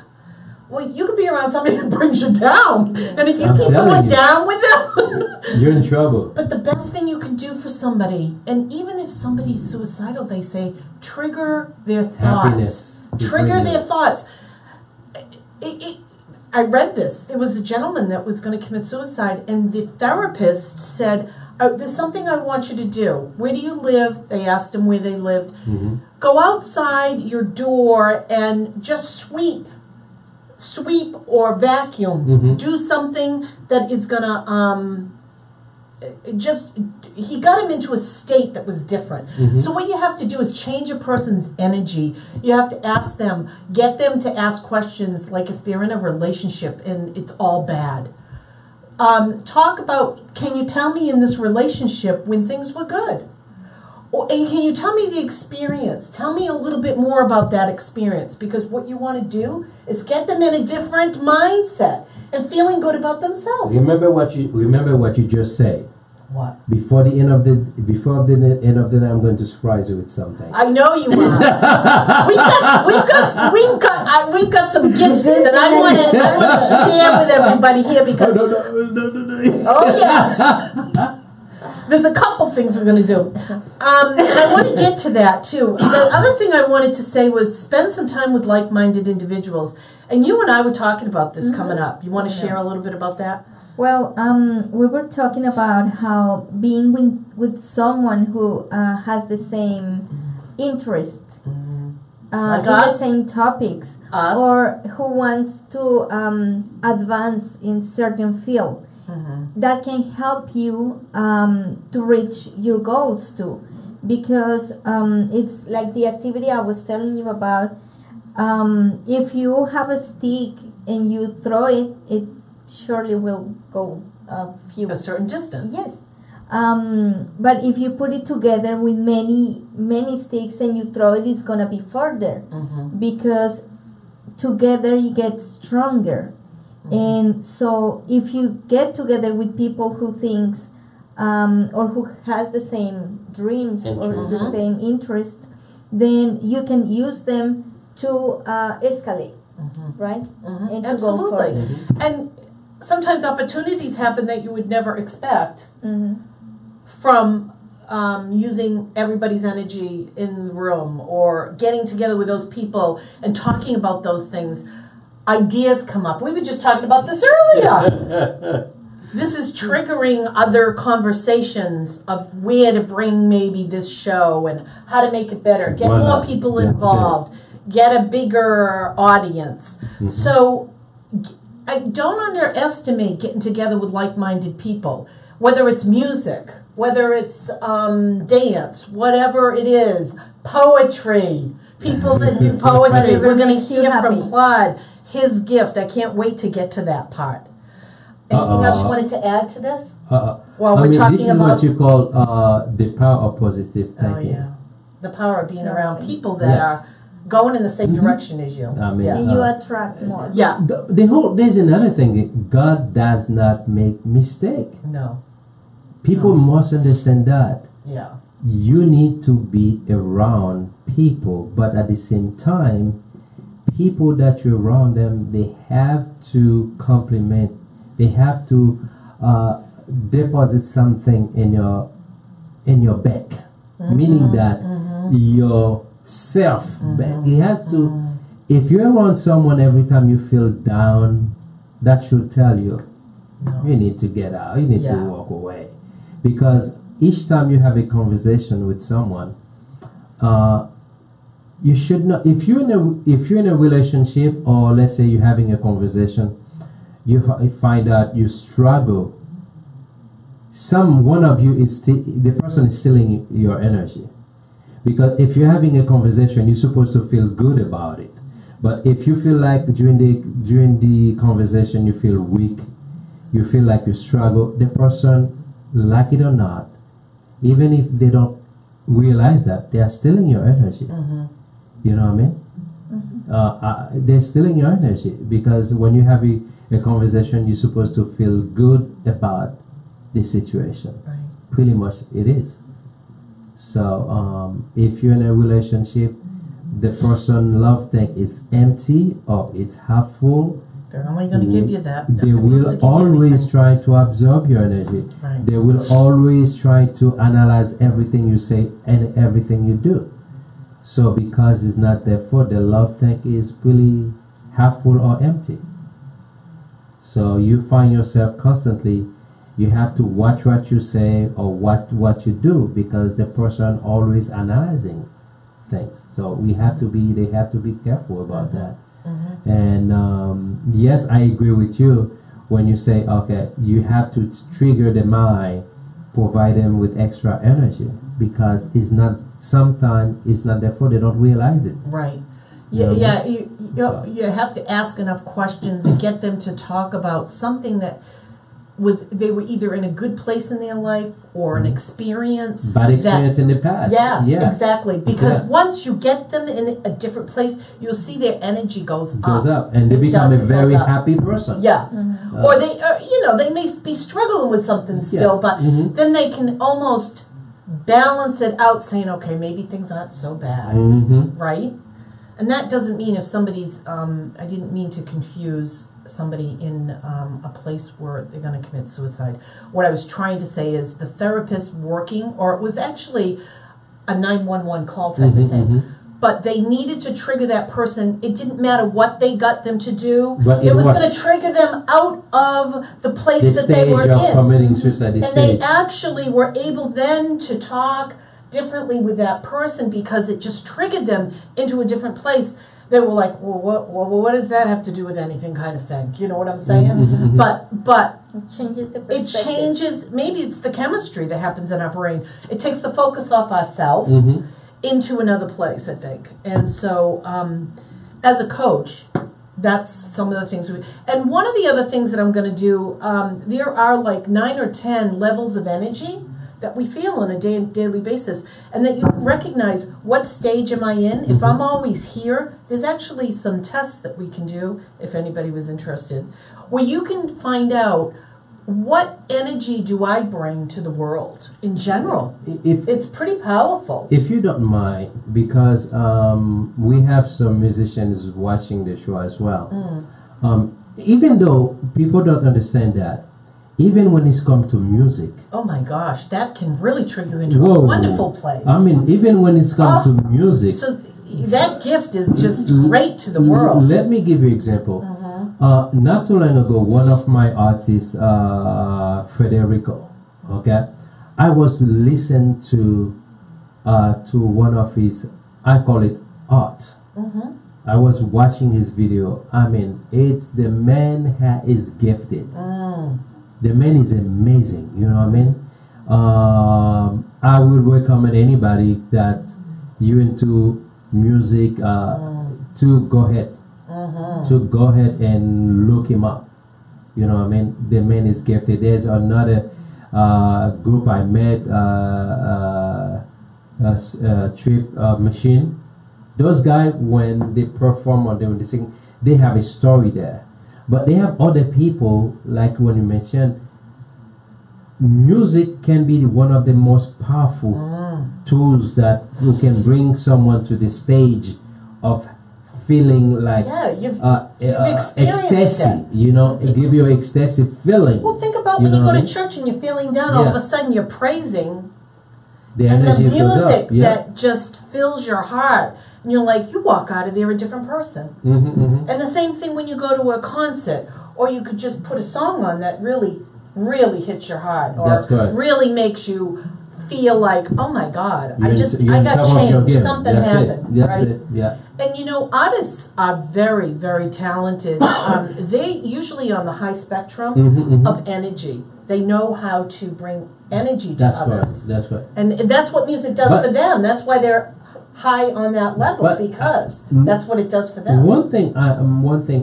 Well, you could be around somebody that brings you down. And if you I'm keep telling going you. down with them, You're in trouble. but the best thing you can do for somebody, and even if somebody's suicidal, they say, trigger their thoughts. Happiness. Trigger their thoughts. I read this. There was a gentleman that was going to commit suicide, and the therapist said, there's something I want you to do. Where do you live? They asked him where they lived. Go outside your door and just sweep or vacuum. Do something that is going to he got him into a state that was different. So what you have to do is change a person's energy. You have to ask them, get them to ask questions like if they're in a relationship and it's all bad. Talk about, can you tell me in this relationship when things were good? And can you tell me the experience? Tell me a little bit more about that experience, because what you want to do is get them in a different mindset and feeling good about themselves. Remember what you just said. What? Before the end of the night, I'm going to surprise you with something. I know you are. we've got some gifts that I want to share with everybody here because. No. Oh yes. There's a couple things we're going to do. And I want to get to that too. The other thing I wanted to say was spend some time with like-minded individuals. And you and I were talking about this coming up. You want to share a little bit about that? Well, we were talking about how being with someone who has the same interest, Like in the us? same topics, Us? or who wants to advance in certain field, that can help you to reach your goals too, because it's like the activity I was telling you about. If you have a stick and you throw it, it surely will go A certain distance. Yes. But if you put it together with many sticks and you throw it, it's gonna be further, because together you get stronger. And so if you get together with people who thinks or who has the same dreams or the same interest, then you can use them to escalate, right? And to Absolutely. go further. And sometimes opportunities happen that you would never expect from using everybody's energy in the room or getting together with those people and talking about those things. Ideas come up. We were just talking about this earlier. This is triggering other conversations of where to bring maybe this show and how to make it better. Get more people involved. Get a bigger audience. So I don't underestimate getting together with like-minded people, whether it's music, whether it's dance, whatever it is, poetry, people that do poetry. We're going to hear from Claude, his gift. I can't wait to get to that part. Anything else you wanted to add to this? While we're talking this is about what you call the power of positive thinking. Oh yeah, the power of being around people that are going in the same direction as you. I mean, And you attract more. Yeah. There's another thing. God does not make mistake. No. People must understand that. Yeah. You need to be around people, but at the same time, people that you're around them, they have to complement. They have to deposit something in your back, meaning that your self back. You have to. If you're around someone every time you feel down, that should tell you you need to get out. You need to walk away, because each time you have a conversation with someone, you should not. If you're in a relationship, or let's say you're having a conversation, you find out you struggle. One of you is the person is stealing your energy, Because if you're having a conversation, you're supposed to feel good about it. But if you feel like during the conversation you feel weak, you feel like you struggle, the person, like it or not, even if they don't realize that, they are stealing your energy. You know what I mean? They're stealing your energy, because when you have a conversation, you're supposed to feel good about the situation. Right. Pretty much it is. So if you're in a relationship, the person love tank is empty or it's half full, They're only going to give you that. They're they not gonna will give you always anything. try to absorb your energy. Right. They will always try to analyze everything you say and everything you do. So because it's not their fault, the love tank is really half full or empty. So you find yourself constantly, you have to watch what you say or what you do, because the person always analyzing things. So they have to be careful about that. And yes, I agree with you when you say, okay, you have to trigger the mind, provide them with extra energy, because sometimes it's not their fault, they don't realize it. Right. Yeah. Yeah, you have to ask enough questions and get them to talk about something that they were either in a good place in their life or an experience. Bad experience in the past. Yeah, exactly. Because Yeah. once you get them in a different place, you'll see their energy goes up. And they It become does, a it very goes up. happy person. Yeah. Or they, they may be struggling with something still, but then they can almost balance it out, saying, okay, maybe things aren't so bad, right? And that doesn't mean if somebody's, I didn't mean to confuse somebody in a place where they're going to commit suicide. What I was trying to say is the therapist working, or it was actually a 911 call type of thing, but they needed to trigger that person. It didn't matter what they got them to do. But it was going to trigger them out of the place The that they were stage of in. committing suicide, And they actually were able then to talk differently with that person because it just triggered them into a different place. They were like, well, what does that have to do with anything, kind of thing? You know what I'm saying? But It changes the it perspective. changes, maybe it's the chemistry that happens in our brain. It takes the focus off ourselves into another place, I think. And so as a coach, that's some of the things and one of the other things that I'm going to do, there are like 9 or 10 levels of energy that we feel on a daily basis, and that you can recognize what stage am I in. If I'm always here, there's actually some tests that we can do, if anybody was interested, where you can find out what energy do I bring to the world in general. It's pretty powerful. If you don't mind, because we have some musicians watching the show as well. Even though people don't understand that, even when it's come to music, Oh my gosh, that can really trigger you into a wonderful place. I mean, even when it's come to music, So that gift is just great to the world. Let me give you an example. Not too long ago, one of my artists, Federico, okay, I was listening to one of his, I call it art. I was watching his video. I mean, it's the man is gifted. The man is amazing. You know what I mean? I would recommend anybody that you into music to go ahead. To go ahead and look him up. You know what I mean? The man is gifted. There's another group I met, Trip Machine. Those guys, when they perform or they sing, they have a story there. But they have other people, like when you mentioned, music can be one of the most powerful tools that you can bring someone to the stage of feeling like You've experienced ecstasy, that. you know, it give you ecstasy feeling. Well, think about You when you know go what I to mean? church and you're feeling down, all of a sudden you're praising, The and the energy goes music up. Yeah. that just fills your heart. And you're like, you walk out of there a different person. And the same thing when you go to a concert, or you could just put a song on that really, really hits your heart, or That's correct. really makes you feel like, oh my God, You're I on got top of your changed, game. something That's happened, it. That's right? it. Yeah. And you know, artists are very, very talented. They usually on the high spectrum of energy. They know how to bring energy to That's others. right. That's right. And that's what music does But- for them. That's why they're high on that level, But, because mm, that's what it does for them. One thing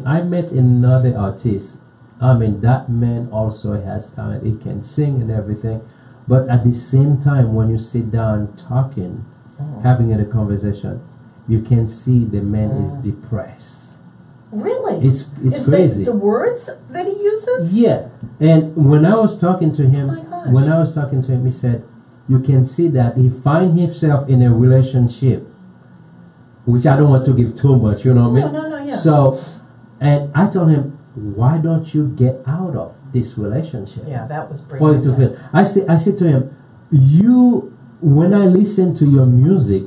I met another artist. I mean, that man also has talent. He can sing and everything, but at the same time, when you sit down talking, having a conversation, you can see the man is depressed. Really? It's Is crazy. the words that he uses? Yeah, and when I was talking to him, Oh my gosh. when I was talking to him, he said, "You can see that he find himself in a relationship, which I don't want to give too much, you know what I mean?" No, yeah. So, and I told him, "Why don't you get out of this relationship Yeah, that was for you brilliant. to feel?" I said to him, "You, when I listen to your music,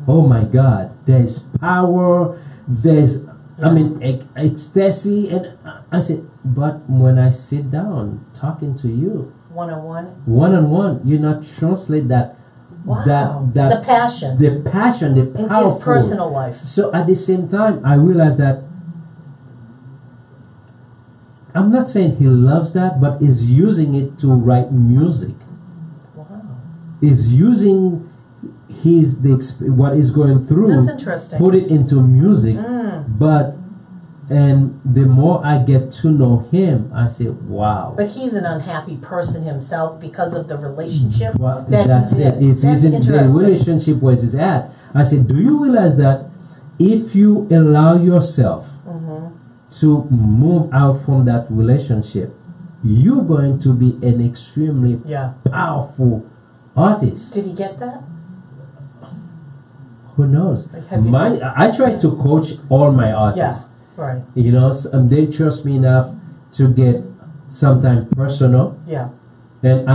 oh my God, there's power, there's." I mean, ecstasy, and I said, but when I sit down talking to you, One-on-one. one on one, you not translate that, Wow. that the passion the passion, the into powerful. his personal life. So at the same time, I realized that I'm not saying he loves that, but is using it to write music. Wow. Is using what is going through, That's interesting. put it into music. But and the more I get to know him, I say, wow. But he's an unhappy person himself because of the relationship Well, that that's he's it. in. It's That's in the interesting. relationship where it's at. I said, do you realize that if you allow yourself to move out from that relationship, you're going to be an extremely Yeah. powerful artist? Did he get that? Who knows? Like, have you- I try to coach all my artists. Yeah. Right. You know, they trust me enough to get sometimes personal. Yeah. And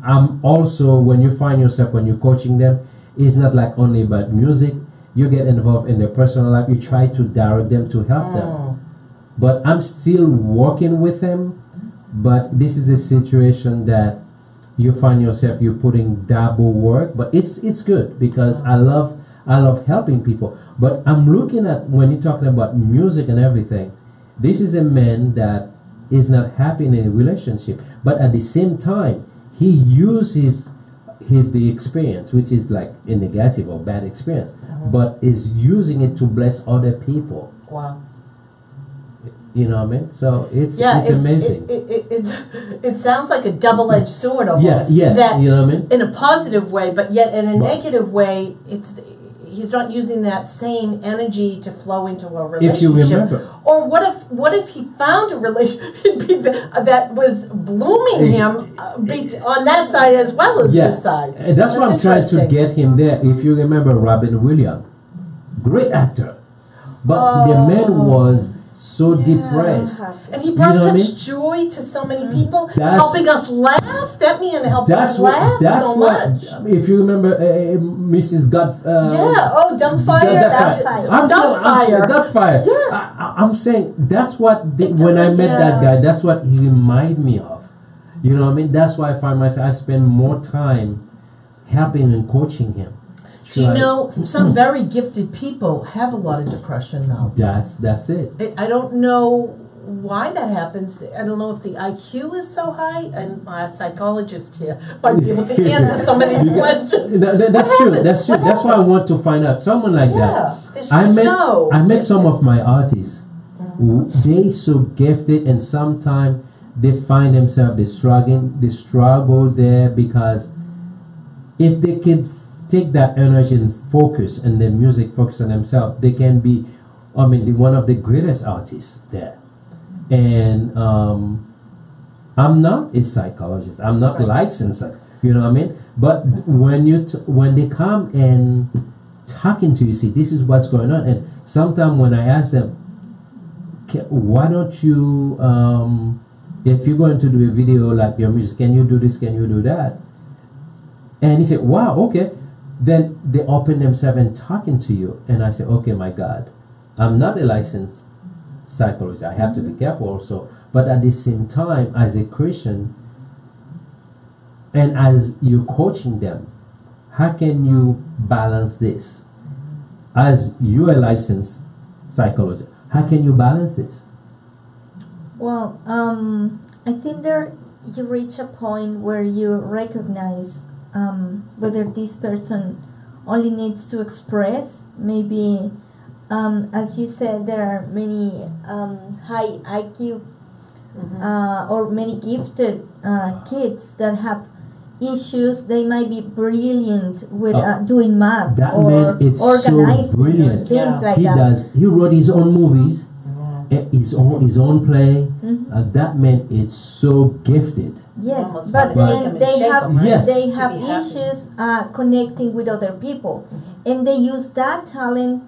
I'm also, when you find yourself, when you're coaching them, it's not like only about music. You get involved in their personal life. You try to direct them to help them. But I'm still working with them. But this is a situation that you find yourself, you're putting double work. But it's good because I love helping people. But I'm looking at, when you're talking about music and everything, this is a man that is not happy in a relationship, but at the same time he uses the experience, which is like a negative or bad experience, but is using it to bless other people. Wow. You know what I mean? So it's Yeah, amazing. It sounds like a double-edged sword almost. Yeah, That you know what I mean? in a positive way, but yet in a But- negative way, he's not using that same energy to flow into a relationship. If you remember. Or what if he found a relationship that was blooming him on that side as well as this side? And that's why I'm trying to interesting. get him there. If you remember Robin Williams, great actor, but the man was so depressed. And he brought You know what I such mean? joy to so many people, That's- helping us laugh. That man helped That's us laugh that's so what. much. If you remember, Mrs. God. Dumbfire. Dumbfire. Dumbfire. Yeah. I'm saying that's what It when I doesn't- met that yeah. guy, that's what he reminded me of. You know what I mean? That's why I find myself. I spend more time helping and coaching him. Do you know some very gifted people have a lot of depression though? That's it. I don't know why that happens. I don't know if the IQ is so high, and my psychologist here might be able to answer some of these questions. That's What true. happens? That's true. What That's why I happens? want to find out someone like Yeah, that. it's I met so I met some gifted. of my artists. They so gifted, and sometimes they find themselves they struggle there because if they can take that energy and focus and their music focus on themselves, they can be, one of the greatest artists there. And I'm not a psychologist. I'm not licensed. You know what I mean? But when they come and talking to you, see, this is what's going on. And sometimes when I ask them, why don't you, if you're going to do a video like your music, can you do this? Can you do that? And he said, wow, okay. Then they open themselves and talking to you. And I say, okay, my God, I'm not a licensed psychologist. I have to be careful also. But at the same time, as a Christian, and as you're coaching them, how can you balance this? As you're a licensed psychologist, how can you balance this? Well, I think there you reach a point where you recognize whether this person only needs to express. Maybe, as you said, there are many high IQ or many gifted kids that have issues. They might be brilliant with doing math That or man, it's so organizing or brilliant. things like He that. does. He wrote his own movies, his own play. That man is so gifted. Yes, Almost but wanna take 'em then and they shake have 'em, right? Yes. they To have be happy. issues connecting with other people, and they use that talent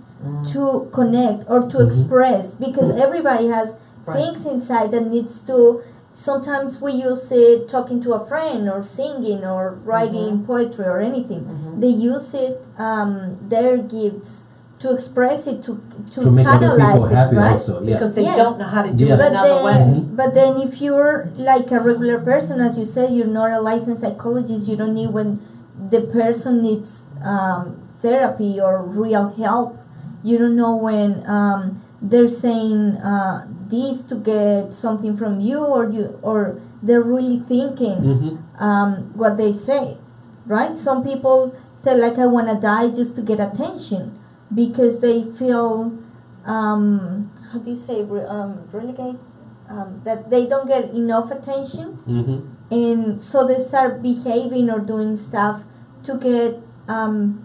to connect or to express, because everybody has Right. things inside that needs to. Sometimes we use it talking to a friend or singing or writing poetry or anything. They use it, their gifts, to express it, to make other catalyze people it, happy right? also. Yeah. Because they Yes. don't know how to do Yeah. it But another way. then if you're like a regular person, as you said, you're not a licensed psychologist, you don't need when the person needs therapy or real help. You don't know when they're saying this to get something from you, or they're really thinking what they say, right? Some people say, like, I want to die just to get attention, because they feel how do you say relegate, that they don't get enough attention, and so they start behaving or doing stuff to get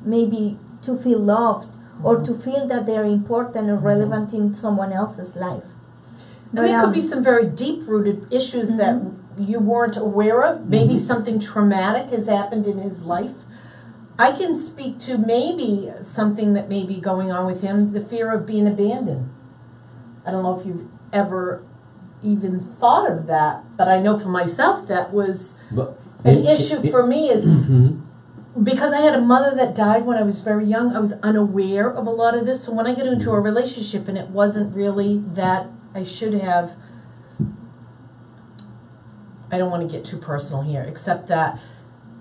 maybe to feel loved or to feel that they're important or relevant in someone else's life. And there could be some very deep-rooted issues that you weren't aware of. Maybe something traumatic has happened in his life. I can speak to maybe something that may be going on with him, the fear of being abandoned. I don't know if you've ever even thought of that, but I know for myself that was an issue for me, is because I had a mother that died when I was very young. I was unaware of a lot of this. So when I get into a relationship and it wasn't really that I should have, I don't want to get too personal here, except that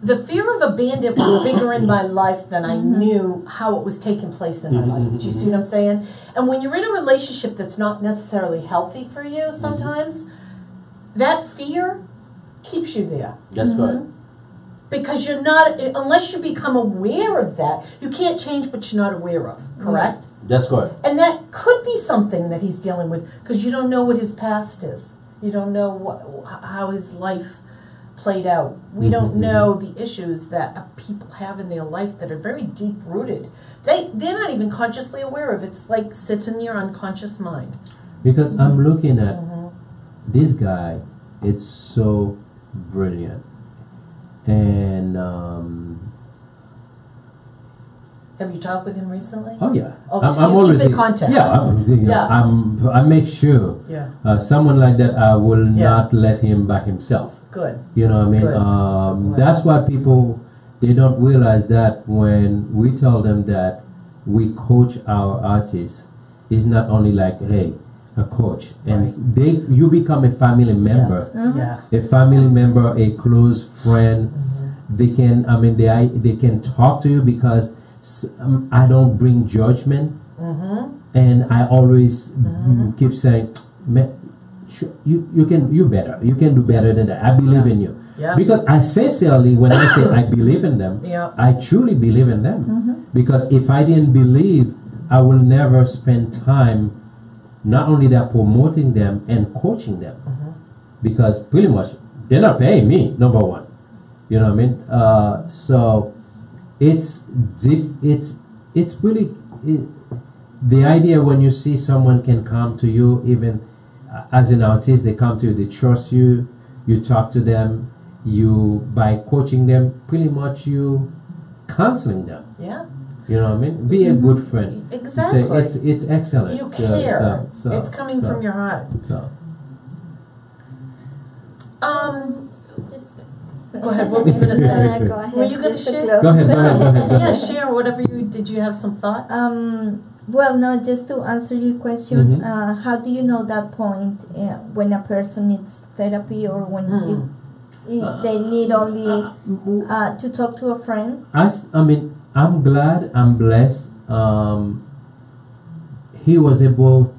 the fear of abandonment was bigger in my life than I knew how it was taking place in my life. Do you see what I'm saying? And when you're in a relationship that's not necessarily healthy for you sometimes, that fear keeps you there. That's right. Because you're not, unless you become aware of that, you can't change what you're not aware of, correct? That's right. And that could be something that he's dealing with, because you don't know what his past is. You don't know how his life played out. We don't know the issues that people have in their life that are very deep-rooted. They're not even consciously aware of. It's like sits in your unconscious mind. Because I'm looking at this guy, it's so brilliant. And have you talked with him recently? oh yeah, Oh, I'm so you always keep in contact. Yeah, I make sure Yeah. someone like that, I will not let him by himself. Good. You know what I mean? Good. So glad. That's what people, they don't realize, that when we tell them that we coach our artists, it's not only like, hey, a coach, and you become a family member. Yes. Yeah. A family member, a close friend. They can, they can talk to you, because I don't bring judgment, and I always keep saying, you can do better than that. I believe in you. Yeah. Because I sincerely, when I say I believe in them, I truly believe in them. Because if I didn't believe, I will never spend time, not only that, promoting them and coaching them. Because pretty much they're not paying me, number one. You know what I mean? So it's really the idea when you see someone can come to you, even as an artist, they come to you, they trust you, you talk to them, you, by coaching them, pretty much you counseling them. Yeah. You know what I mean? Be a good friend. Exactly. It's excellent. You care. So, it's coming from your heart. So. Just Go ahead. What were you going to say? go ahead. Were you going to just to share? close. Go ahead. Yeah, share whatever you did. You have some thought? Well, no, just to answer your question, how do you know that point when a person needs therapy, or when they need only to talk to a friend? I'm glad, I'm blessed. He was able,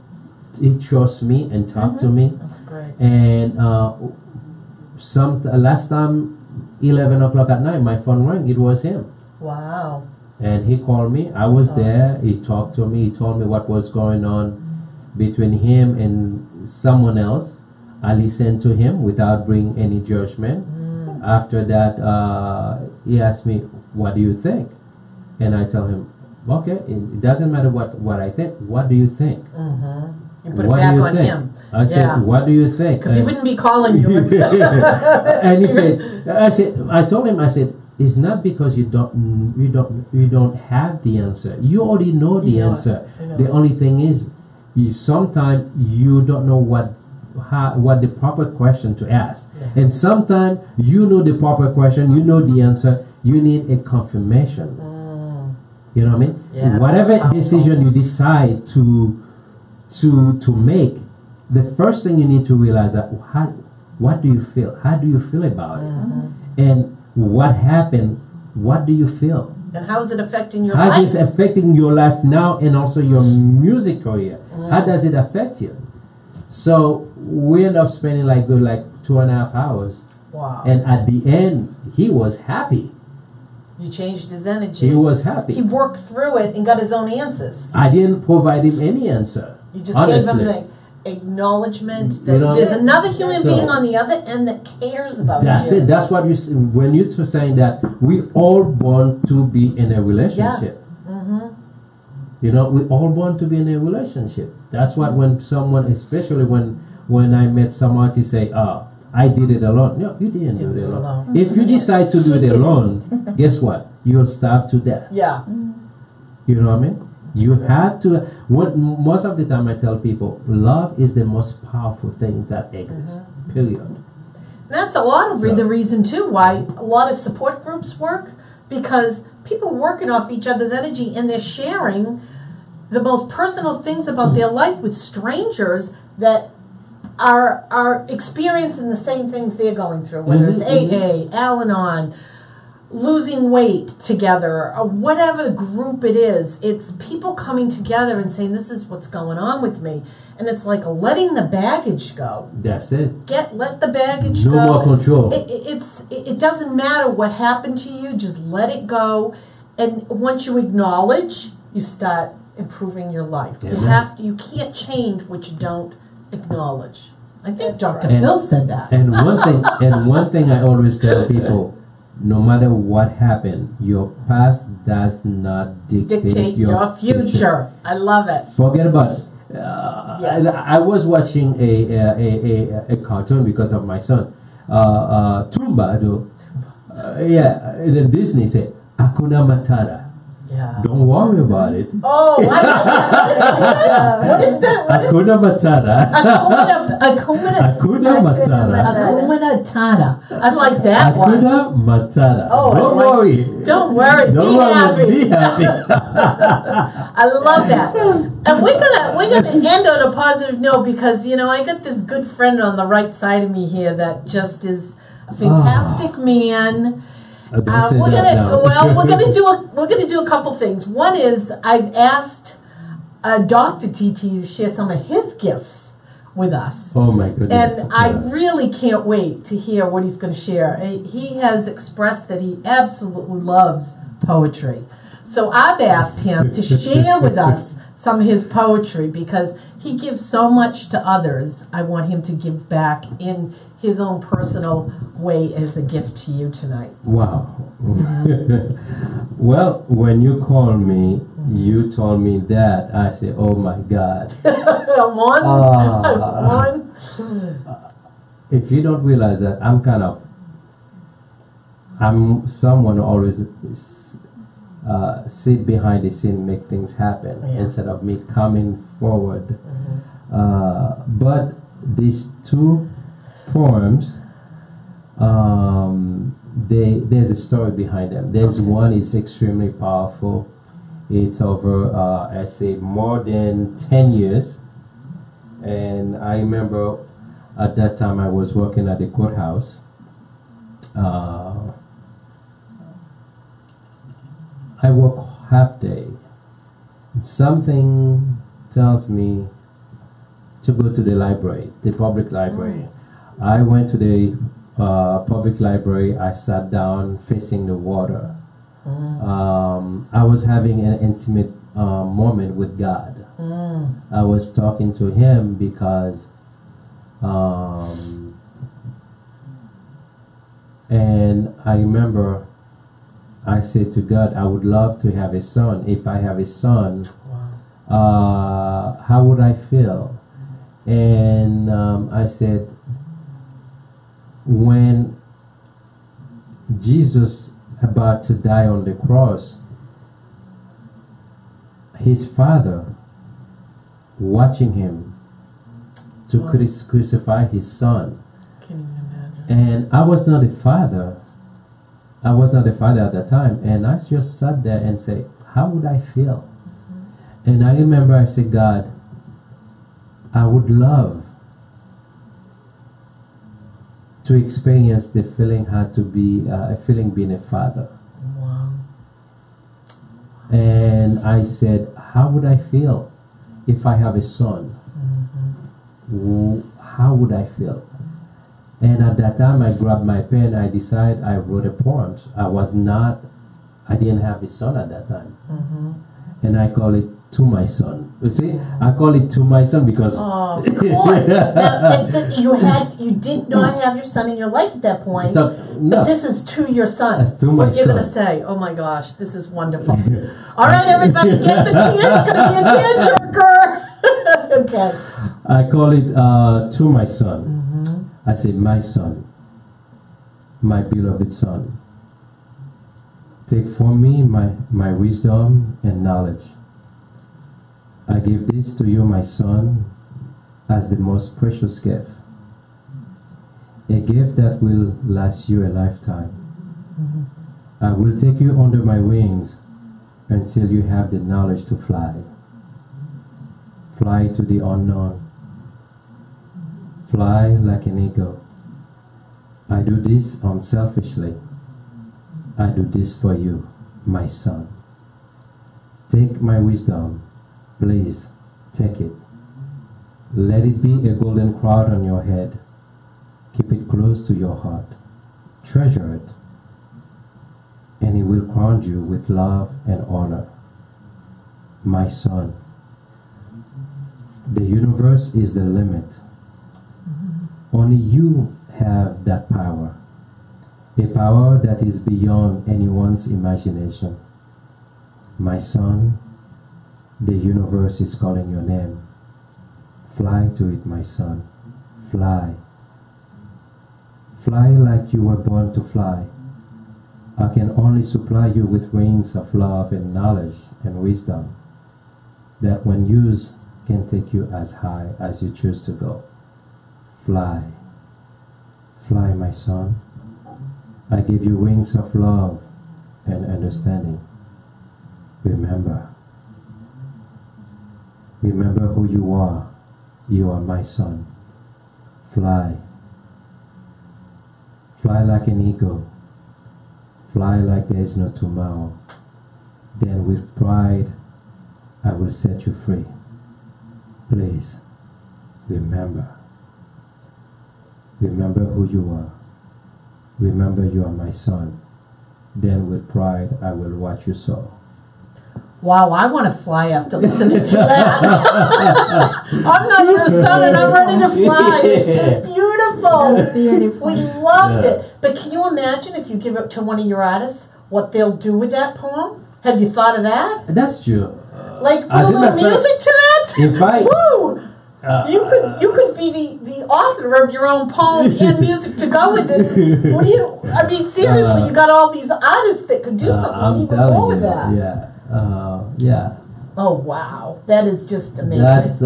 he trust me and talk to me. That's great. And last time, 11 o'clock at night, my phone rang. It was him. Wow. And he called me. I was Awesome. there. He talked to me. He told me what was going on between him and someone else. I listened to him without bringing any judgment. After that, he asked me, "What do you think?" And I tell him, "Okay, it doesn't matter what I think. What do you think?" You put it What do back you on think? him. I said, Yeah. "What do you think?" Because he wouldn't be calling you. And he said, I told him, I said, it's not because you don't have the answer. You already know the You know it. answer. You know The it. only thing is, sometimes you don't know what the proper question to ask, Yeah. and sometimes you know the proper question, you know the answer. You need a confirmation. You know what I mean? Yeah. Whatever Powerful. decision you decide to make, the first thing you need to realize that what do you feel? How do you feel about it? And what happened? What do you feel? And how is it affecting your How life? is it affecting your life now and also your music career? How does it affect you? So we end up spending like 2.5 hours, Wow. and at the end he was happy. You changed his energy. He was happy. He worked through it and got his own answers. I didn't provide him any answer. You just honestly. gave him the acknowledgement that You know, there's another human so- being on the other end that cares about That's you. it. That's what when you're saying that we all born to be in a relationship. You know, we all born to be in a relationship. That's what when someone, especially when I met some artists say, I did it alone. No, you didn't do it alone. If you decide to do it alone, guess what? You'll starve to death. Yeah. You know what I mean? You have to. Most of the time, I tell people, love is the most powerful things that exist. Period. And that's a lot of the reason too why a lot of support groups work, because people working off each other's energy and they're sharing the most personal things about their life with strangers that are experiencing the same things they're going through, whether it's AA, Al-Anon, losing weight together, or whatever group it is. It's people coming together and saying, this is what's going on with me. And it's like letting the baggage go. That's it. Let the baggage No go. more control. It doesn't matter what happened to you, just let it go. And once you acknowledge, you start improving your life. Amen. You can't change what you don't acknowledge. I think That's Dr. right. Phil said that. And one thing I always tell people, no matter what happened, your past does not Dictate your future. I love it. Forget about it. Yes. I was watching a cartoon because of my son. Tumba, the Disney said, Hakuna Matata. Yeah. Don't worry about it. Oh, I love that. What is that? What is Hakuna Matata. Hakuna Matata. I like that one. Hakuna Matata. Oh, Don't worry. Don't worry. Don't Be worry. happy. Be happy. I love that. And we're gonna end on a positive note, because I got this good friend on the right side of me here that just is a fantastic man. Don't say We're that now. gonna do a couple things. One is I've asked Dr. TT to share some of his gifts with us. Oh my goodness. And I really can't wait to hear what he's going to share. He has expressed that he absolutely loves poetry. So I've asked him to share with us some of his poetry, because he gives so much to others. I want him to give back in his own personal way as a gift to you tonight. Wow. Well, when you called me, you told me that. I said, oh my God. I'm on. If you don't realize that, I'm someone who always sit behind the scene, make things happen, instead of me coming forward. But these two poems, there's a story behind them. There's one is extremely powerful. It's over, I'd say, more than 10 years. And I remember at that time I was working at the courthouse. I work half day. Something tells me to go to the library, the public library. I went to the public library. I sat down facing the water. I was having an intimate moment with God. I was talking to Him because, and I remember I said to God, I would love to have a son. If I have a son, how would I feel? And I said, when Jesus about to die on the cross, his father watching him to crucify his son. Can you imagine? And I was not a father. I was not a father at the time. And I just sat there and said, how would I feel? And I remember I said, God, I would love to experience the feeling how to be a feeling being a father. Wow. And I said, how would I feel if I have a son? How would I feel? And at that time I grabbed my pen, I decided I wrote a poem. I didn't have a son at that time. And I call it To My Son. You see, I call it To My Son because Oh, of course. Now, you did not have your son in your life at that point. So, no. But this is to your son. That's to my what you're son. going to say. Oh my gosh, this is wonderful. All right, everybody, get the tea. It's going to be a tearjerker. Okay. I call it To My Son. I say, my son, my beloved son, take from me my wisdom and knowledge. I give this to you, my son, as the most precious gift. A gift that will last you a lifetime. I will take you under my wings until you have the knowledge to fly. Fly to the unknown. Fly like an eagle. I do this unselfishly. I do this for you, my son. Take my wisdom. Please, take it. Let it be a golden crown on your head. Keep it close to your heart. Treasure it. And it will crown you with love and honor. My son, the universe is the limit. Only you have that power. A power that is beyond anyone's imagination. My son, the universe is calling your name. Fly to it, my son. Fly. Fly like you were born to fly. I can only supply you with wings of love and knowledge and wisdom that when used can take you as high as you choose to go. Fly. Fly, my son. I give you wings of love and understanding. Remember. Remember who you are. You are my son. Fly. Fly like an eagle. Fly like there is no tomorrow. Then with pride, I will set you free. Please, remember. Remember who you are. Remember you are my son. Then with pride, I will watch you soar. Wow, I want to fly after listening to that. I'm not your son and I'm ready to fly. It's just beautiful. That's beautiful. We loved it. But can you imagine if you give it to one of your artists, what they'll do with that poem? Have you thought of that? That's true. Like put a little music to that? If I... Woo! You could be the author of your own poem and music to go with it. What do you? I mean, seriously, you got all these artists that could do something I'm even telling more with you, that. yeah. Oh wow, that is just amazing. That's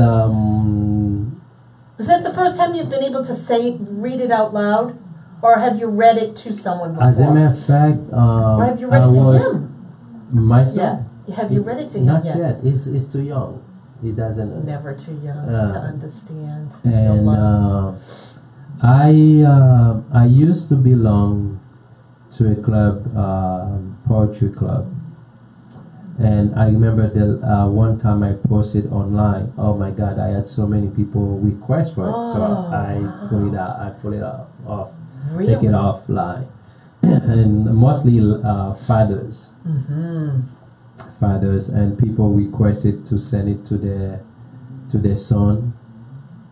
Is that the first time you've been able to read it out loud, or have you read it to someone before? as a matter of fact, or have you read it to him? My son. Yeah, have you read it to him? Not yet? yet. He's too young. He doesn't. Never too young to understand. And I used to belong to a club, poetry club, and I remember the one time I posted online. Oh my God! I had so many people request for it, so I pull it out. I pull it off. take it Really? offline. And mostly fathers, Mm-hmm. fathers, and people requested to send it to their son.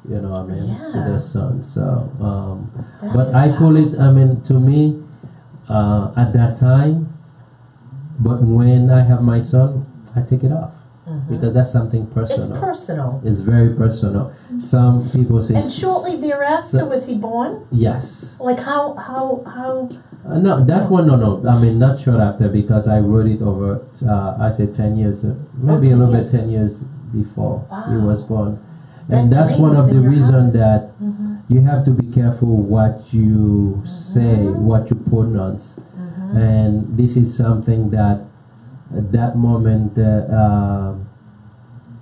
You know what I mean? To Yeah. their son. So, That but is I pull it. powerful. I mean, to me, at that time. But when I have my son, I take it off Mhm. because that's something It's personal. personal. It's very personal. Some people say. And shortly thereafter, so- was he born? Yes. Like how? No, that one, no. I mean, not short after because I wrote it over, I said 10 years, maybe 10 a little years. bit 10 years before he Wow. was born. That And to that's me one was of the in your reason heart. that Mm-hmm. you have to be careful what you say, Mhm. what you pronounce. Mm-hmm. And this is something that at that moment,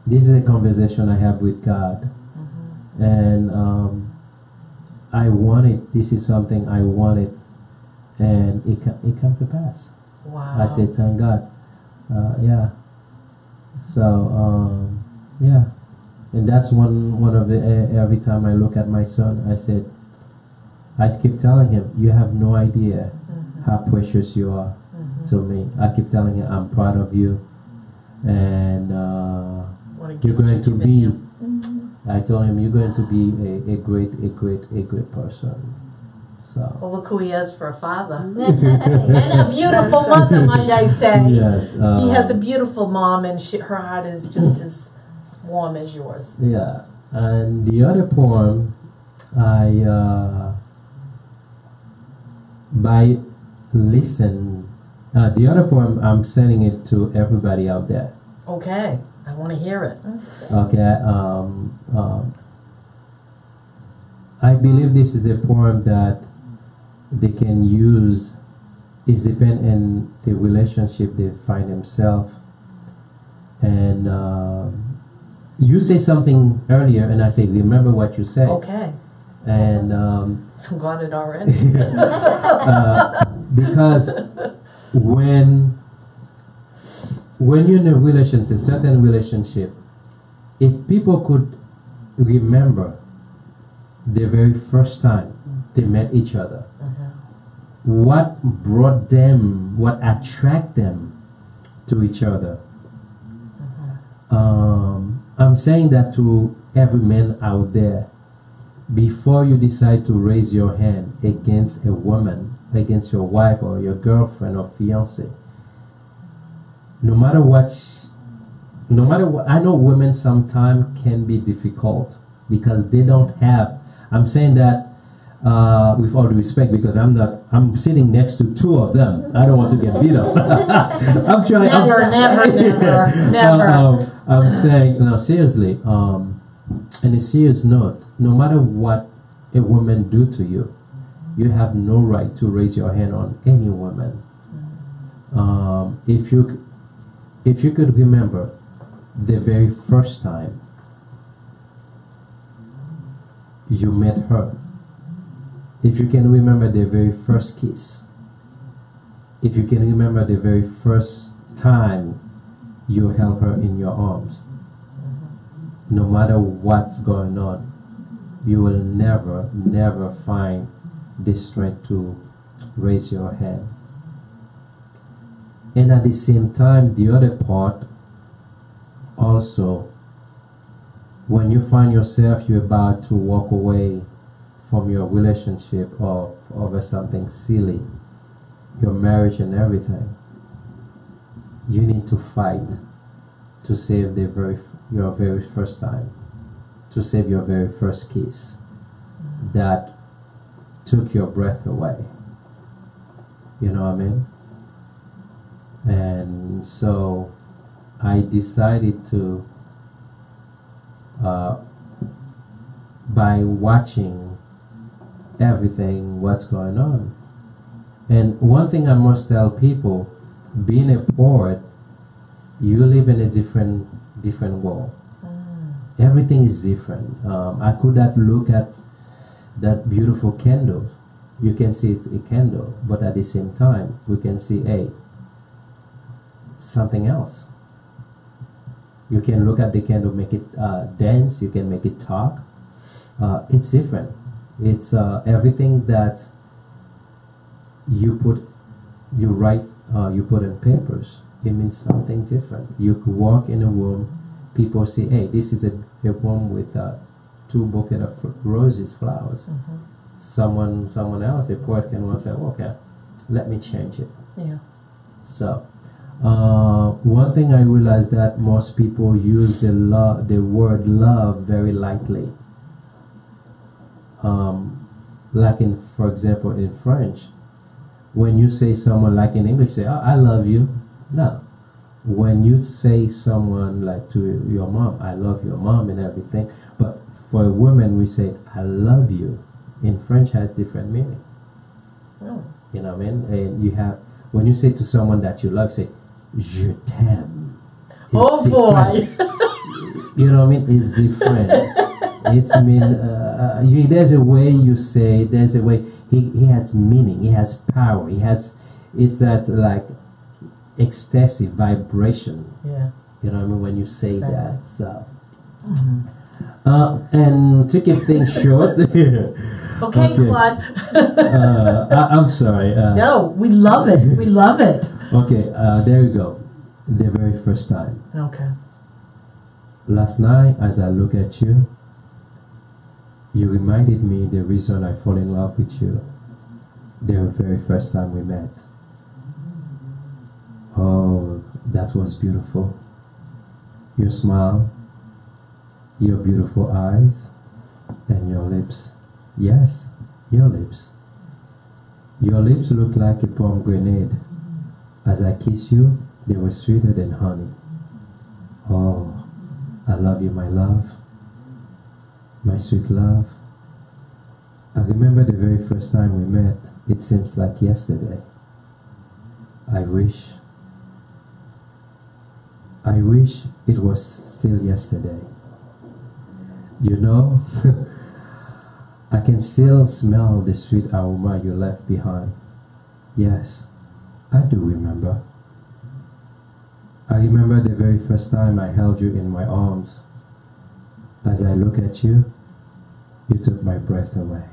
this is a conversation I have with God. Mm-hmm. And I want it, this is something I wanted, and it come to pass. Wow. I said, thank God. Yeah. So, yeah. And that's one of the, every time I look at my son, I said, I keep telling him, you have no idea Mhm. how precious you are Mhm. to me. I keep telling him, I'm proud of you. And What a you're gift going you've to given be, him. I told him, you're going to be a great person. So. Well, look who he has for a father. And a beautiful mother, might I say. Yes. He has a beautiful mom, and her heart is just as warm as yours. Yeah. And the other poem, by listen, the other poem, I'm sending it to everybody out there. Okay, I want to hear it. Okay. I believe this is a poem that they can use. It depends on the relationship they find themselves. And you say something earlier, and I say, remember what you said. Okay, And forgot it already. because when you're in a relationship, certain relationship, if people could remember the very first time they met each other, what brought them, what attracted them to each other. I'm saying that to every man out there. Before you decide to raise your hand against a woman, against your wife or your girlfriend or fiance, no matter what, I know women sometimes can be difficult because they don't have. I'm saying that with all due respect because I'm sitting next to two of them. I don't want to get beat up. I'm trying. Never. I'm saying, no, seriously. On a serious note, no matter what a woman do to you, you have no right to raise your hand on any woman. If you could remember the very first time you met her, if you can remember the very first kiss, if you can remember the very first time you held her in your arms, no matter what's going on, you will never find the strength to raise your hand. And at the same time, the other part also, when you find yourself you're about to walk away from your relationship or over something silly, your marriage and everything, you need to fight to save your very first time, to save your very first kiss that took your breath away. You know what I mean? And so I decided to, by watching everything, what's going on. And one thing I must tell people, being a poet, you live in a different world. Everything is different. I could not look at that beautiful candle. You can see it's a candle, but at the same time, we can see something else. You can look at the candle, make it dance. You can make it talk. It's different. It's everything that you write, you put in papers, it means something different. You could walk in a room, people say, hey, this is a room with 2 bouquet of roses, flowers. Someone else, a poet can say, okay, let me change it. Yeah. So, one thing I realized that most people use the word love very lightly. Like for example, in French, when you say someone, like in English, say, oh, I love you. No. When you say someone like to your mom, I love your mom and everything, but for a woman, we say, I love you. In French has different meaning. Oh. You know what I mean? And you have, when you say to someone that you love, say, je t'aime. Oh boy. You know what I mean? It's different. It's there's a way you say, there's a way, he has meaning, he has power, it's that like ecstatic vibration. Yeah. You know what I mean? When you say Exactly. that. So. And to keep things short. Okay, Claude. I'm sorry. No, we love it. We love it. Okay, there you go. The very first time. Okay. Last night, as I look at you, you reminded me the reason I fall in love with you. The very first time we met. Oh, that was beautiful. Your smile, your beautiful eyes, and your lips. Yes, your lips. Your lips look like a pomegranate. As I kiss you, they were sweeter than honey. Oh, I love you, my love. My sweet love. I remember the very first time we met. It seems like yesterday. I wish it was still yesterday. You know, I can still smell the sweet aroma you left behind. Yes, I do remember. I remember the very first time I held you in my arms. As I look at you, you took my breath away.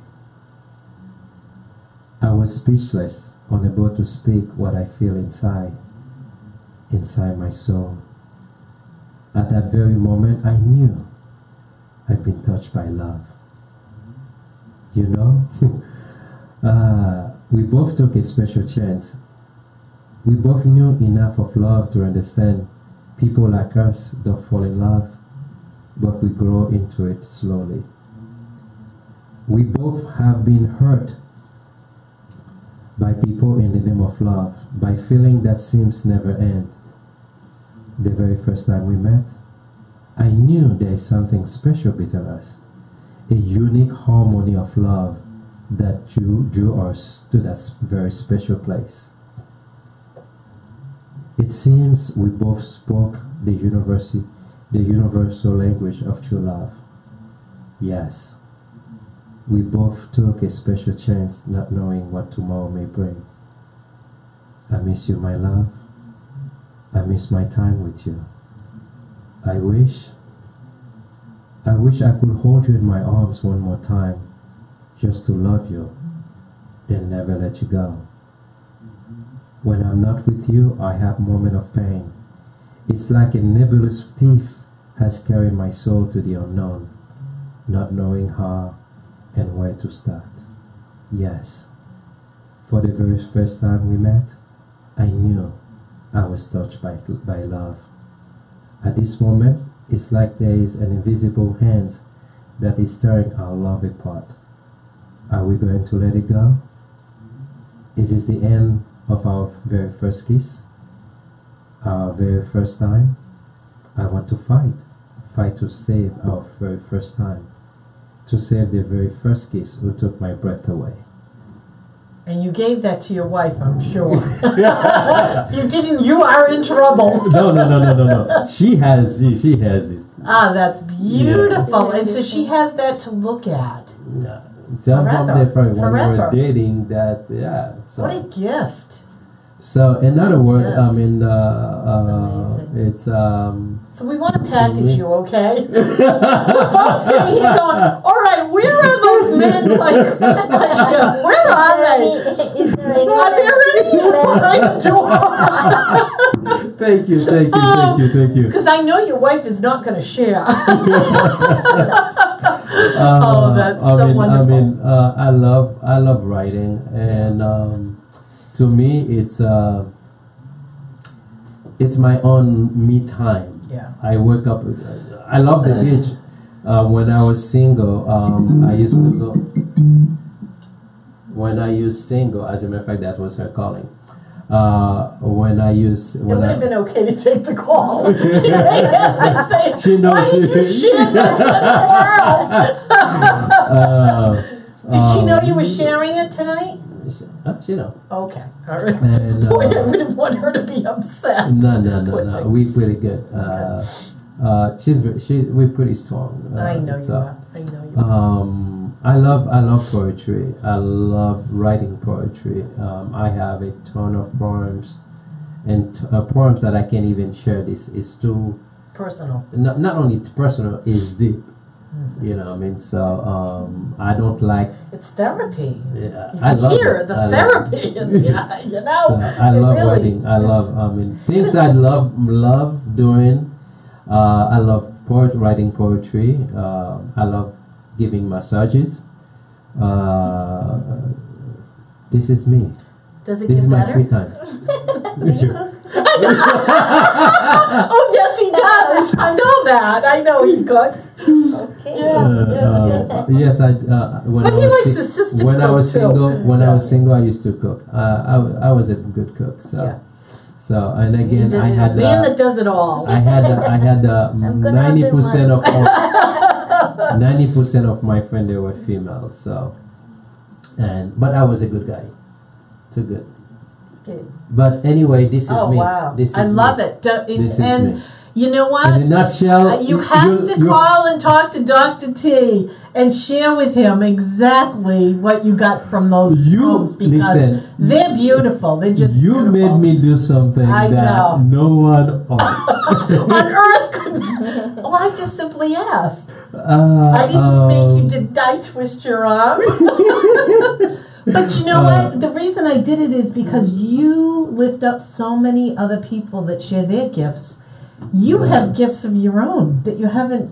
I was speechless, unable to speak what I feel inside my soul. At that very moment, I knew I'd been touched by love. You know, we both took a special chance. We both knew enough of love to understand people like us don't fall in love, but we grow into it slowly. We both have been hurt by people in the name of love, by feeling that seems never end. The very first time we met, I knew there is something special between us, a unique harmony of love that drew us to that very special place. It seems we both spoke the universal language of true love. Yes, we both took a special chance, not knowing what tomorrow may bring. I miss you, my love. I miss my time with you. I wish I could hold you in my arms one more time, just to love you, then never let you go. When I'm not with you, I have moments of pain. It's like a nebulous thief has carried my soul to the unknown, not knowing how and where to start. Yes, for the very first time we met, I knew I was touched by love. At this moment, it's like there is an invisible hand that is tearing our love apart. Are we going to let it go? Is this the end of our very first kiss? Our very first time? I want to fight to save our very first time, to save the very first kiss who took my breath away. And you gave that to your wife, I'm sure. You didn't, you are in trouble. No. She has it. Ah, that's beautiful. Yeah. And so she has that to look at. Yeah. Tell them there when we were Forever. dating that, yeah. So. What a gift. So in other words, Yeah. I mean, amazing. it's So we want to package you, okay? We're both sitting here going, all right, where are those men? Like, where are they? Is there any Are Right door. Thank you, thank you, thank you, thank you. Because I know your wife is not going to share. That's so wonderful. I love writing, and to me, it's my own me time. Yeah. I wake up. I love the beach. When I was single, I used to go. When I used single, as a matter of fact, that was her calling. When I used, It when would I, have been okay to take the call. She may have been saying, She knows why did you share that to the world? Did she know you were sharing it tonight? she know. Okay. All right. And, Boy, I wouldn't want her to be upset. No. thing. We pretty good. We're pretty strong. I know you so, are. I know you are. I love poetry. I love writing poetry. I have a ton of poems, and poems that I can't even share. This is too Personal. not only personal, is deep. You know what I mean? So I don't like. It's therapy. Yeah, You I love hear it. the I love therapy it. in the eye, you know? So I It love really writing. I is. love. Things I love doing. I love writing poetry. I love giving massages. This is me. Does it This is get my better? free time. Oh, yes, he does. I know that. I know he cooks. Okay. Yes, I. When But I he was likes si- assistant when I cook, was too. single, when I Yeah. was single, I used to cook. I was a good cook. So, Yeah. so and You again, did I it. had. Man that does it all. I had 90% of 90% of my friends they were female. So, but I was a good guy. Too good. Good. But anyway, this is Oh, me. wow. This is I me. love it. This is And me. you know In what? a nutshell, You have to call and talk to Dr. T and share with him exactly what you got from those You poems because listen. they're beautiful. They're just You beautiful. made me do something I that know. no one on. on earth could. Well, I just simply asked. Uh, I didn't make you. Did I twist your arm? But you know what? The reason I did it is because you lift up so many other people that share their gifts. You have gifts of your own that you haven't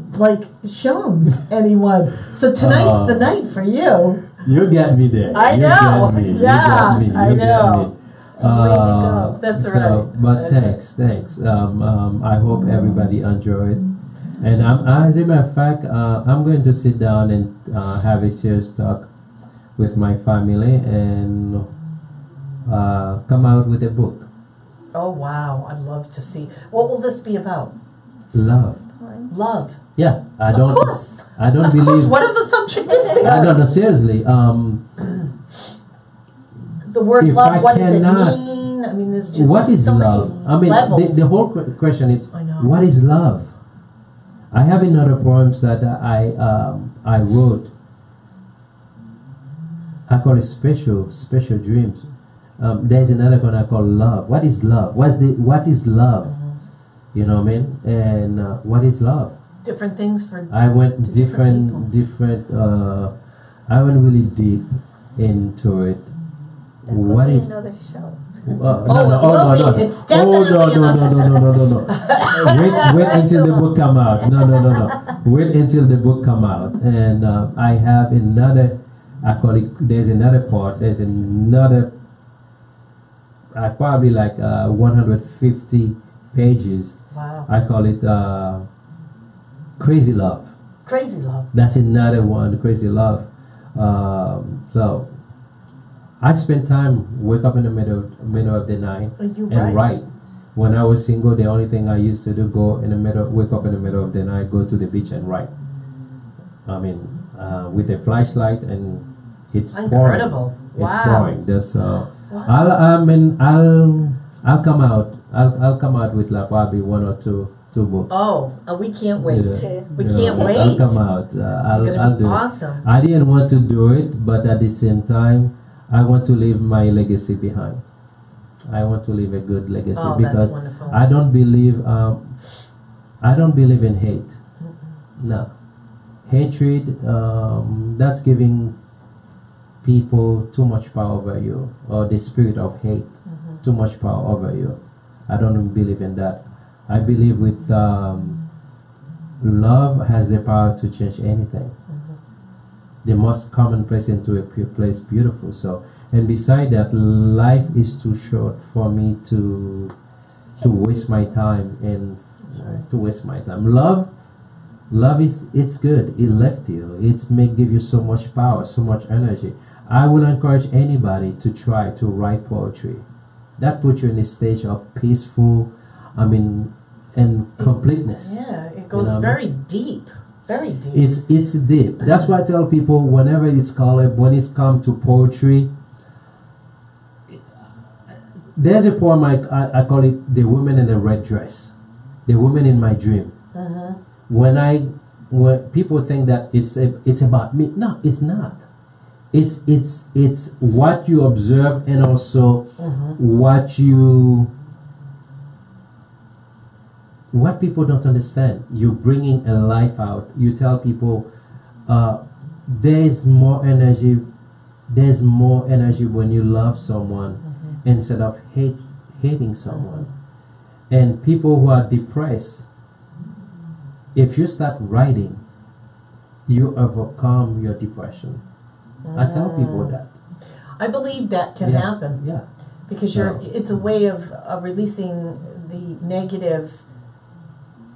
shown anyone. So tonight's the night for you. You get me there. I You know. get me. Yeah, You get me. I You get know. me. That's so, right. But That's thanks. I hope everybody enjoyed. And as a matter of fact, I'm going to sit down and have a serious talk with my family and come out with a book. Oh wow! I'd love to see. What will this be about? Love. Love. Yeah, I Of don't. course. I don't Of believe. course. What other subject is there? I don't know. Seriously. The word If love. I What does it cannot- mean? I mean, there's just What is so love? many I mean, levels. the whole question is, I know. what is love? I have another poems that I wrote. I call it special dreams. There's another one I call love. What is love? What is love? Mm-hmm. You know what I mean? And what is love? Different things for. I went To different different. I went really deep into it. That What could be is? another show. Oh, it will be. It's definitely No. Wait until the book come out. No. Wait until the book come out. And I have another, I call it, there's another part, there's another, probably 150 pages. Wow. I call it Crazy Love. Crazy love. That's another one, Crazy Love. So I spend time, wake up in the middle of the night You're and right. write. When I was single, the only thing I used to do, wake up in the middle of the night, go to the beach and write. I mean, with a flashlight, and it's Incredible. pouring. Wow. It's pouring. Just Wow. I'll come out. I'll come out with probably one or two books. Oh, we can't wait. Yeah. We Yeah, can't wait. I'll come out. I'll Gonna be do it. awesome. I didn't want to do it, but at the same time, I want to leave my legacy behind. I want to leave a good legacy Oh, that's because wonderful. I don't believe in hate. No, hatred. That's giving people too much power over you, or the spirit of hate too much power over you. I don't believe in that. I believe with love has the power to change anything. The most commonplace into a place beautiful. So, and beside that, life is too short for me to waste my time and to waste my time. Love is, it's good. It left you. It's give you so much power, so much energy. I will encourage anybody to try to write poetry. That puts you in a stage of peaceful, and completeness. Yeah, it goes very deep. Very deep. It's deep. That's why I tell people whenever it's called, when it's come to poetry, there's a poem I call it "The Woman in the Red Dress," the woman in my dream. When people think that it's about me, no, it's not. It's what you observe, and also what people don't understand. You're bringing a life out. You tell people there's more energy. There's more energy when you love someone instead of hating someone. And people who are depressed, if you start writing, you overcome your depression. I tell people that. I believe that can happen. Yeah. Because it's a way of releasing the negative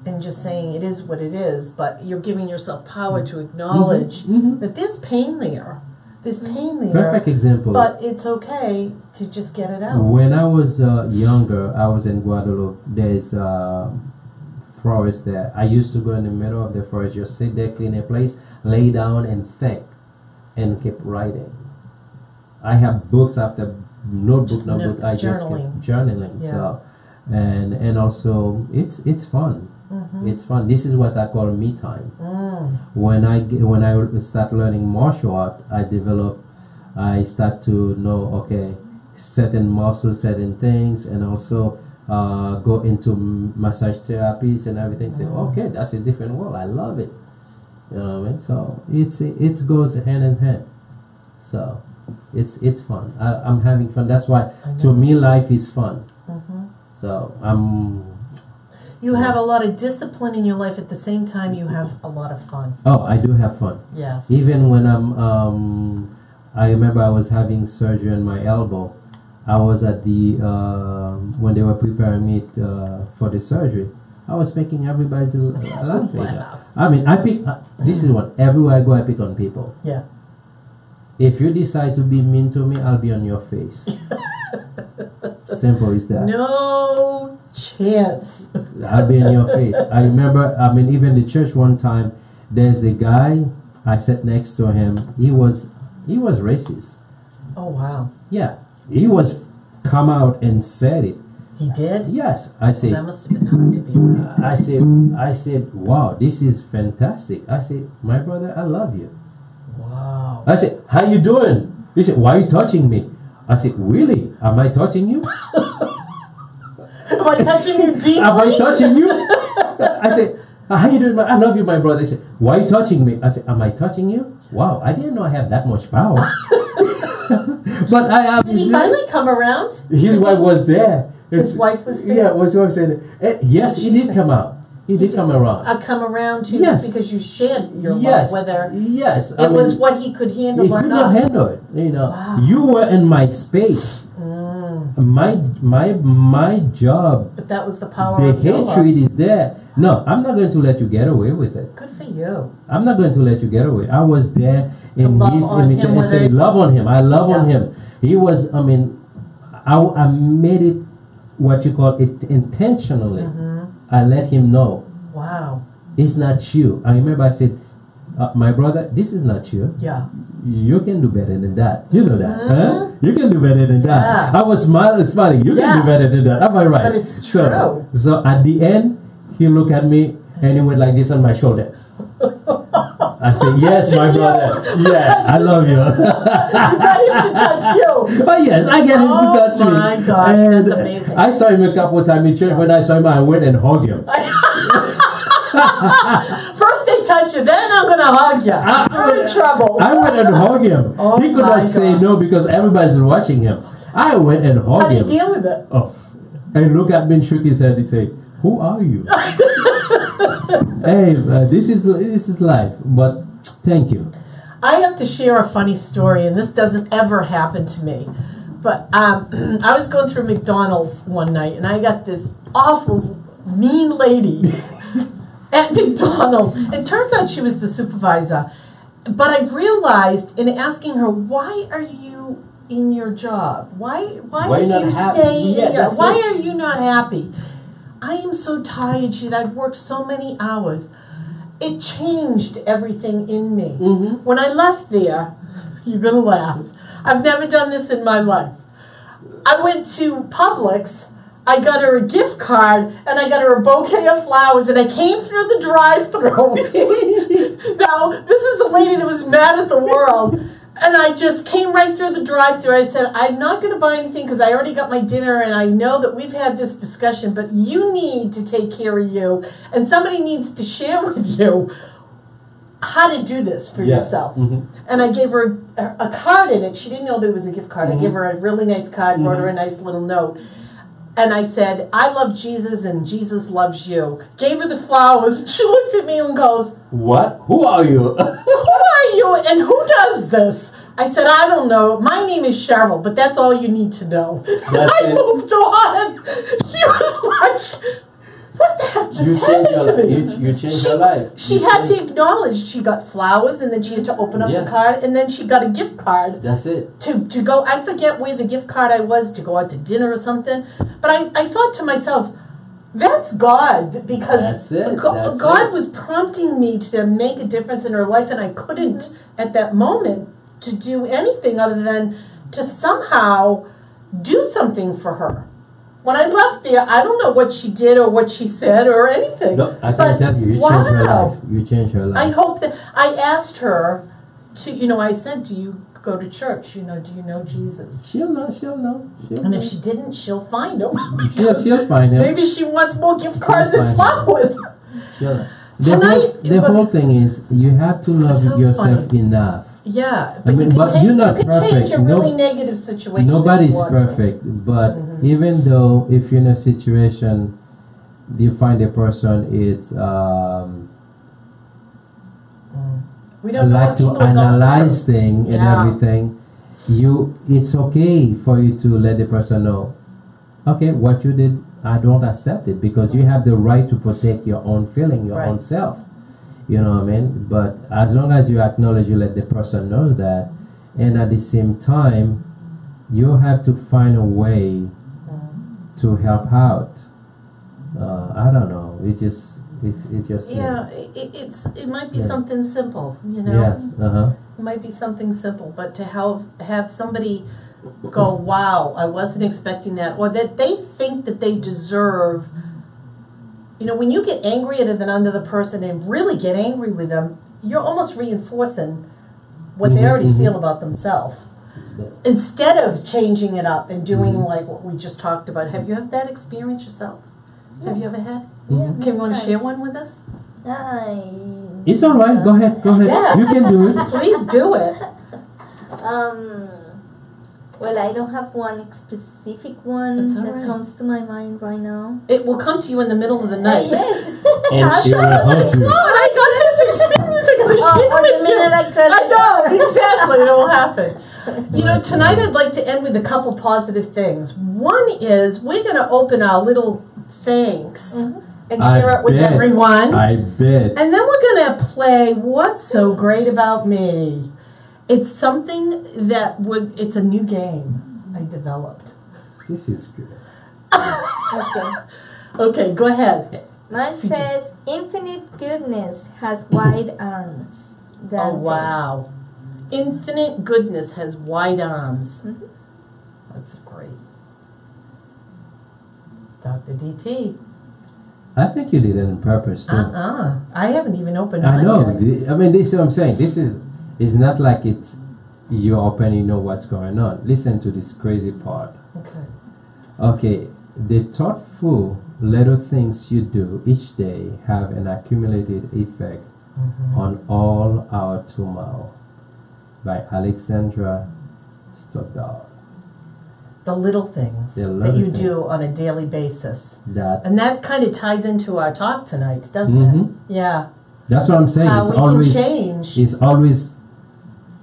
and just saying it is what it is, but you're giving yourself power to acknowledge that there's pain there. There's pain there. Perfect example. But it's okay to just get it out. When I was younger, I was in Guadeloupe. There's forest there. I used to go in the middle of the forest, just sit there, clean a place, lay down and think, and keep writing. I have books after notebook. I just keep journaling. Yeah. So, and also it's fun. It's fun. This is what I call me time. When I start learning martial art, I start to know, okay, certain muscles, certain things, and also go into massage therapies and everything. Say, okay, that's a different world. I love it. You know what I mean? So it goes hand in hand. So it's fun. I'm having fun. That's why to me life is fun. So you have a lot of discipline in your life. At the same time, you have a lot of fun. Oh, I do have fun. Yes. Even when I remember I was having surgery on my elbow. I was at the when they were preparing me for the surgery. I was making everybody's laugh. Wow. I mean, I pick. This is what everywhere I go, I pick on people. Yeah. If you decide to be mean to me, I'll be on your face. Simple as that. No chance. I'll be in your face. I remember, even the church one time, there's a guy, I sat next to him. He was racist. Oh, wow. Yeah. He was come out and said it. He did? Yes. I said, that must have been hard to be. I said, wow, this is fantastic. I said, my brother, I love you. Wow. I said, how you doing? He said, why are you touching me? I said, really? Am I touching you? Am I touching you deeply? Am I touching you? I said, how you doing? I love you, my brother. He said, why are you touching me? I said, am I touching you? Wow, I didn't know I have that much power. But did he finally come around? His wife was there. His wife was there? Yeah, his wife said, yes, he did come out. He did come around. Come around too, yes. Because you shared your love, whether yes, it was what he could handle or not. He could not handle it. You know, wow. You were in my space. My job. But that was the power. The of your hatred love. is there. No, I'm not going to let you get away with it. Good for you. I'm not going to let you get away. I was there in love his on image him, and say, love on him. I love on him. He was. I made it what you call it intentionally. I let him know. Wow. It's not you. I remember I said, my brother, this is not you. Yeah. You can do better than that. You know that. Huh? You can do better than that. I was smiling. You can do better than that. Am I right? But it's true. So at the end, he looked at me and he went like this on my shoulder. I said, yes, my brother. Yeah, I love you. You got him to touch you. Oh, yes, I get him to touch me. Oh, my gosh, and that's amazing. I saw him a couple of times in church. When I saw him, I went and hugged him. First they touch you, then I'm gonna hug you. You're in trouble. I went and hugged him. Oh He could my not say God. no because everybody's watching him. I went and How hugged do you him. deal with it? Oh, and look at me and shook his head. He said, "Who are you?" Hey, this is life. But thank you. I have to share a funny story, and this doesn't ever happen to me. But I was going through McDonald's one night, and I got this awful, mean lady at McDonald's. It turns out she was the supervisor. But I realized in asking her, why are you in your job? Why Why do not you happy? stay in Yeah, your that's Why it. are you not happy? I am so tired. She said, I've worked so many hours. It changed everything in me. Mm-hmm. When I left there, you're going to laugh. I've never done this in my life. I went to Publix, I got her a gift card, and I got her a bouquet of flowers, and I came through the drive-thru. Now, this is a lady that was mad at the world, and I just came right through the drive-thru. I said, I'm not going to buy anything because I already got my dinner, and I know that we've had this discussion, but you need to take care of you, and somebody needs to share with you how to do this for yourself. Mm-hmm. And I gave her a card in it. She didn't know there was a gift card. I gave her a really nice card, wrote her a nice little note. And I said, I love Jesus and Jesus loves you. Gave her the flowers. She looked at me and goes, What? Who are you? who are you and who does this? I said, I don't know. My name is Cheryl, but that's all you need to know. I it. moved on. She was like, what the heck just You changed happened your to life. me? You changed your life. She You had to changed- acknowledge she got flowers, and then she had to open up Yes. the card, and then she got a gift card That's it. to go. I forget where the gift card I was to go out to dinner or something. But I thought to myself, that's God, because That's it. That's God it. was prompting me to make a difference in her life, and I couldn't at that moment to do anything other than to somehow do something for her. When I left there, I don't know what she did or what she said or anything. No, I But can tell you, you changed her wow. life. You changed her I life. hope that I asked her to, I said, do you go to church? Do you know Jesus? She'll know. She'll know. She'll And know. if she didn't, she'll find him. She'll find him. Maybe she wants more gift cards She'll and find flowers. She'll know. Tonight- The whole thing is you have to love so yourself funny. enough. Yeah, but mean, you but can, you're not you can change perfect. a No- really negative situation. if Nobody's you want to. perfect, but even though if you're in a situation you find a person it's We don't know like what to people are going analyze through. things and Yeah. everything, it's okay for you to let the person know, okay, what you did, I don't accept it, because you have the right to protect your own feeling, your Right. own self. You know what I mean? But as long as you acknowledge, you let the person know that, and at the same time, you have to find a way to help out. I don't know. It's just. Yeah, it might be Yeah. something simple, Yes. It might be something simple, but to have somebody go, wow, I wasn't expecting that, or that they think that they deserve. When you get angry at another person and really get angry with them, you're almost reinforcing what they already feel about themselves. Instead of changing it up and doing like what we just talked about. Have you had that experience yourself? Have you ever had? Yeah, Can you want to many share times. one with us? It's all right. Go ahead. Yeah. You can do it. Please do it. Well, I don't have one specific one That's all that right. comes to my mind right now. It will come to you in the middle of the night. Yes. And she will hurt you. Oh, I got this experience. I got to share or the with you. minute I cross I it. know, exactly. It will happen. Tonight I'd like to end with a couple positive things. One is we're going to open our little thanks and share it with bet. everyone. I bet. And then we're going to play What's So Great About Me. It's something it's a new game I developed. This is good. Okay. Okay, go ahead. Mine CJ. says, infinite goodness has wide arms. Oh, Dante. wow. Infinite goodness has wide arms. That's great. Dr. DT. I think you did it on purpose too. I haven't even opened I mine know. yet. I mean, this is what I'm saying. This is. It's not like it's you open, you know what's going on. Listen to this crazy part. Okay. Okay, the thoughtful little things you do each day have an accumulated effect on All Our Tomorrow by Alexandra Stoddard. The little things The that little you things. do on a daily basis. That And that kind of ties into our talk tonight, doesn't Mhm. it? Yeah. that's what I'm saying. How It's we always can change it's always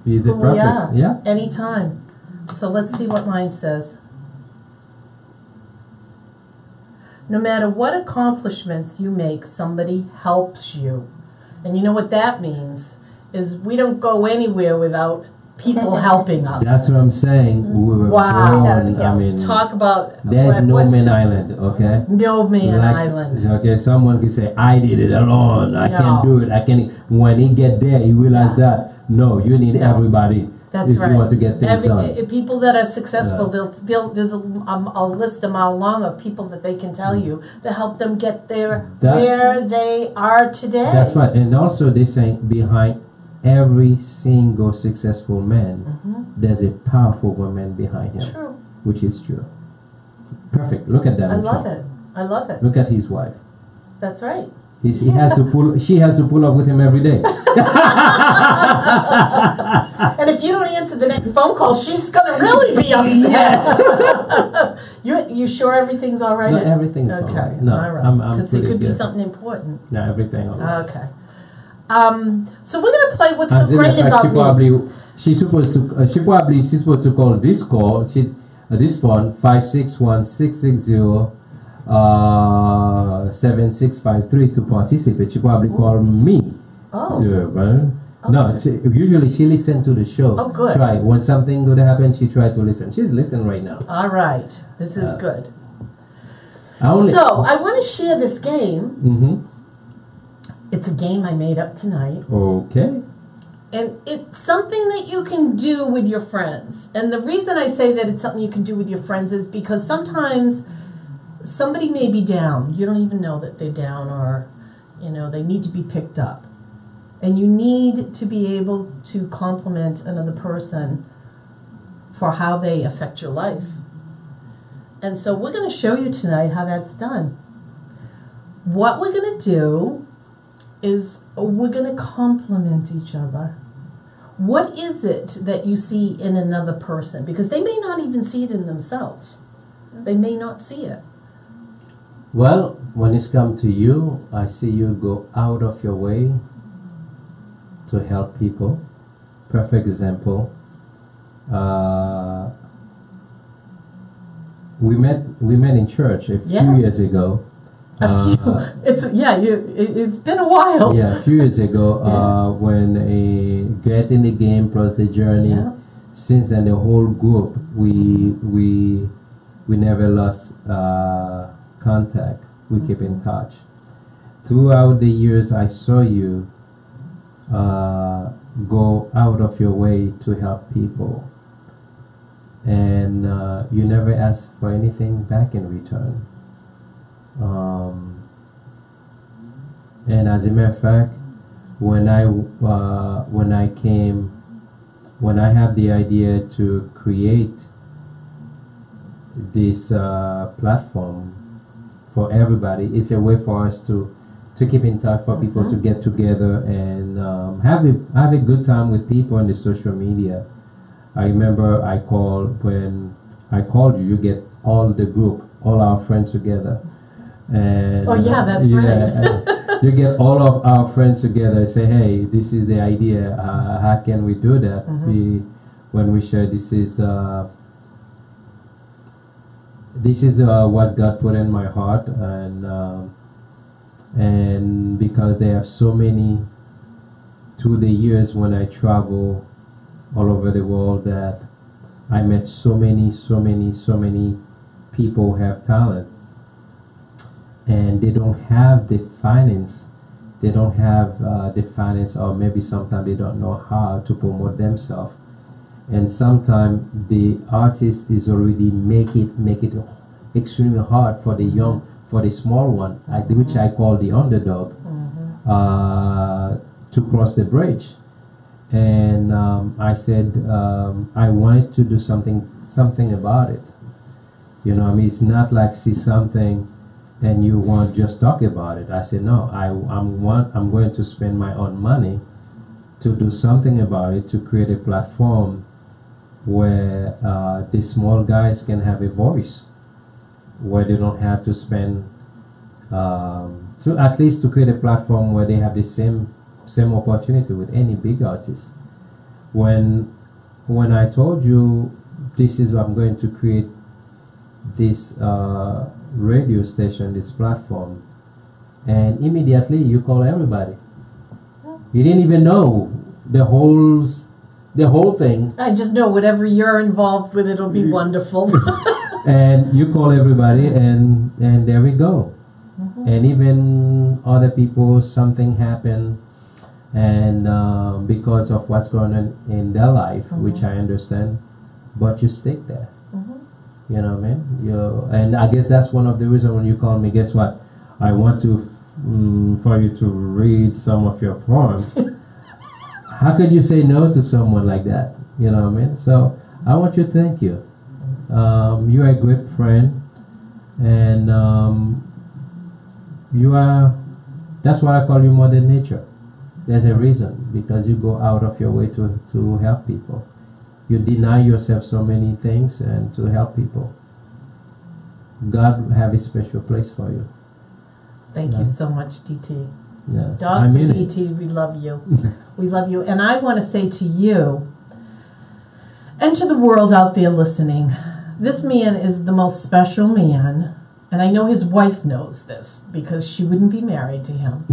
is who it we perfect? are Yeah. anytime. So let's see what mine says. No matter what accomplishments you make, somebody helps you. And you know what that means? Is we don't go anywhere without people helping us. That's what I'm saying. We were Wow. born. I mean, Talk about there's no what's- man island. Okay. No man Like, island. Okay, someone can say, I did it alone. I No. can't do it. I can. When he get there, he realize Yeah. that no, you need No. everybody That's if right. you want to get things done. People that are successful, Yeah. they'll there's a list a mile long of people that they can tell you to help them get there That- where they are today. That's right. And also they say behind every single successful man, there's a powerful woman behind him, True. which is true. Perfect. Look at that. I love it. I love it. Look at his wife. That's right. He has to pull. She has to pull up with him every day. And if you don't answer the next phone call, she's gonna really be upset. You sure everything's all right? No, everything's okay. all right. No, all right. I'm Because it pretty could be good. something important. No, everything all right. Okay. So we're gonna play what's so As a great matter of fact, about me. she's supposed to call this call. This phone 561-660-7653 to participate. She probably called me. Oh. Sure, but no, usually she listens to the show. Oh, good. Try when something good happens, she try to listen. She's listening right now. All right. This is good. I only. So I want to share this game. Mm-hmm. It's a game I made up tonight. Okay. And it's something that you can do with your friends. And the reason I say that it's something you can do with your friends is because sometimes somebody may be down. You don't even know that they're down, or, they need to be picked up. And you need to be able to compliment another person for how they affect your life. And so we're going to show you tonight how that's done. What we're going to do is we're going to compliment each other. What is it that you see in another person? Because they may not even see it in themselves. They may not see it. Well, when it's come to you, I see you go out of your way to help people. Perfect example. We met in church a Yeah. few years ago. It's been a while. Yeah, a few years ago, Yeah. when a Get in the Game plus the journey. Yeah. Since then, the whole group we never lost contact. We keep in touch. Throughout the years, I saw you go out of your way to help people, and you never ask for anything back in return. And as a matter of fact, when I have the idea to create this platform for everybody, it's a way for us to keep in touch, for people to get together and have a good time with people on the social media. I remember when I called you, you get all the group, all our friends together. And Oh, yeah, that's right. You get all of our friends together and say, hey, this is the idea. How can we do that? When we share, this is what God put in my heart, and because there are so many through the years when I travel all over the world, that I met so many people who have talent, and they don't have the finance. They don't have the finance, or maybe sometimes they don't know how to promote themselves. And sometimes the artist is already make it extremely hard for the small one, which I call the underdog, to cross the bridge. And I said I wanted to do something about it. It's not like see something and you want just talk about it. I said no. I'm going to spend my own money to do something about it, to create a platform where the small guys can have a voice, where they don't have to spend to at least to create a platform where they have the same opportunity with any big artist. When I told you this is what I'm going to create, this radio station, this platform, and immediately you call everybody. You didn't even know the whole thing. I just know whatever you're involved with, it'll be wonderful. And you call everybody, and there we go. And even other people, something happened, and because of what's going on in their life, which I understand, but you stick there. You know what I mean? And I guess that's one of the reasons when you call me. Guess what? I want to for you to read some of your poems. How could you say no to someone like that? You know what I mean? So I want to thank you. You're a great friend, and you are. That's why I call you Mother Nature. There's a reason, because you go out of your way to help people. You deny yourself so many things and to help people. God have a special place for you. Thank you so much, DT. Yes, Dr. DT, we love you. We love you. And I want to say to you and to the world out there listening, this man is the most special man. And I know his wife knows this, because she wouldn't be married to him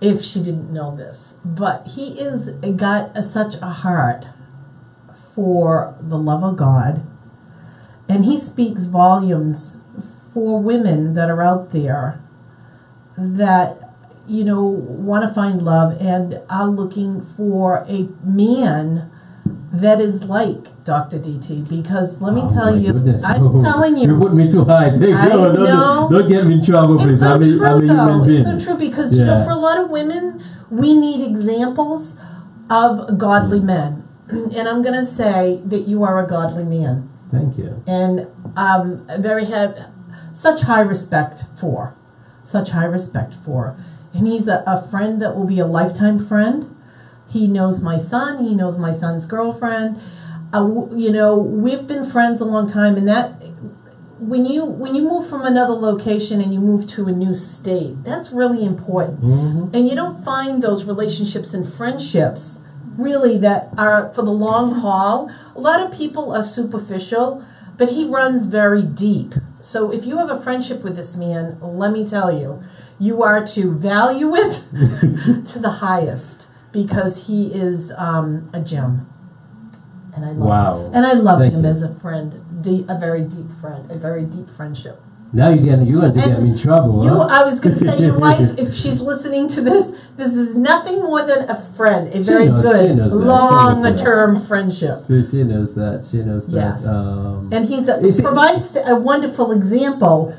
if she didn't know this. But he is got such a heart for the love of God, and he speaks volumes for women that are out there that want to find love and are looking for a man that is like Dr. DT, because let me tell you, goodness. I'm telling you, you put me too high. Don't get me in trouble, please. It's so true, though. Being. It's so true, because for a lot of women, we need examples of godly men. And I'm going to say that you are a godly man. Thank you. And have such high respect for. And he's a friend that will be a lifetime friend. He knows my son. He knows my son's girlfriend. We've been friends a long time. And that when you move from another location and you move to a new state, that's really important. And you don't find those relationships and friendships really that are for the long haul. A lot of people are superficial, but he runs very deep. So if you have a friendship with this man, let me tell you, you are to value it to the highest, because he is a gem. And I love him. And I love him as a friend, a very deep friend, a very deep friendship. Now you're going to get me in trouble. I was going to say, your wife, if she's listening to this is nothing more than a friend, a very good, long-term friendship. She knows that. She knows yes. that. And he provides a wonderful example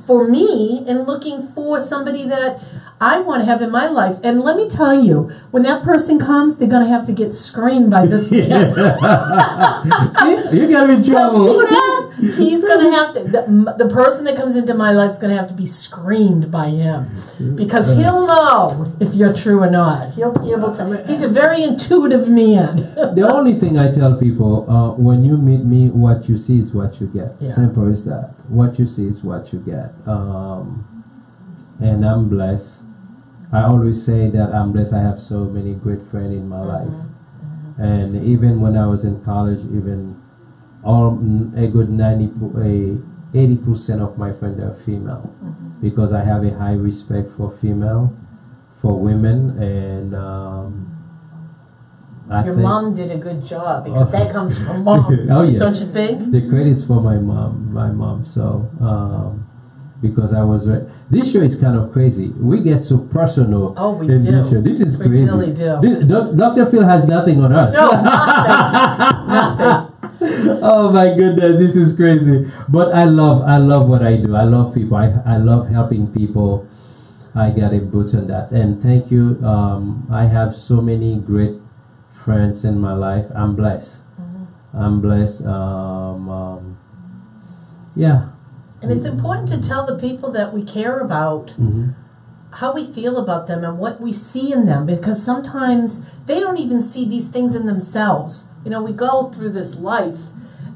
for me in looking for somebody that I want to have in my life. And let me tell you, when that person comes, they're going to have to get screened by this man. See, you got me in trouble. So see that? He's going to have to, the person that comes into my life is going to have to be screened by him, because he'll know if you're true or not. He'll be able to. He's a very intuitive man. The only thing I tell people, when you meet me, what you see is what you get. Yeah. Simple as that. What you see is what you get. And I'm blessed. I always say that I'm blessed. I have so many great friends in my life. And even when I was in college, even a good 80% of my friends are female, because I have a high respect for women, and your mom did a good job, because that comes from mom. Oh yes, don't you think? The credit's for my mom. So because I was this show is kind of crazy. We get so personal. Oh, we in do. This show. This is we crazy. Really do. Dr. Phil has nothing on us. No, nothing. Oh my goodness, this is crazy. But I love what I do. I love people. I love helping people. I got a boots on that. And thank you. I have so many great friends in my life. I'm blessed. I'm blessed. Yeah. And it's important to tell the people that we care about Mhm. how we feel about them and what we see in them, because sometimes they don't even see these things in themselves. You know, we go through this life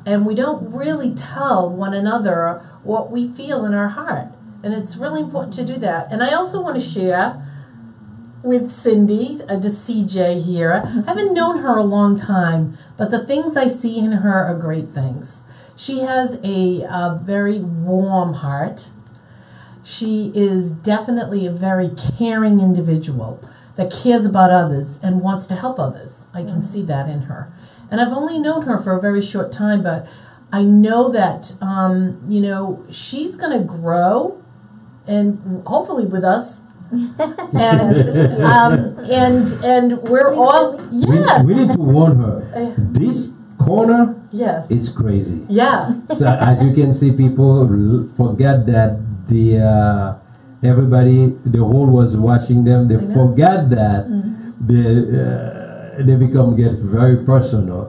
and we don't really tell one another what we feel in our heart. And it's really important to do that. And I also want to share with Cindy, the CJ here. I haven't known her a long time, but the things I see in her are great things. She has a very warm heart. She is definitely a very caring individual that cares about others and wants to help others. I can see that in her. And I've only known her for a very short time, but I know that, you know, she's going to grow, and hopefully with us. And we're all, yes. We need to warn her. This corner, Yes. it's crazy. Yeah. So as you can see, people forget that the everybody, the whole was watching them. They I know. forget that they get very personal.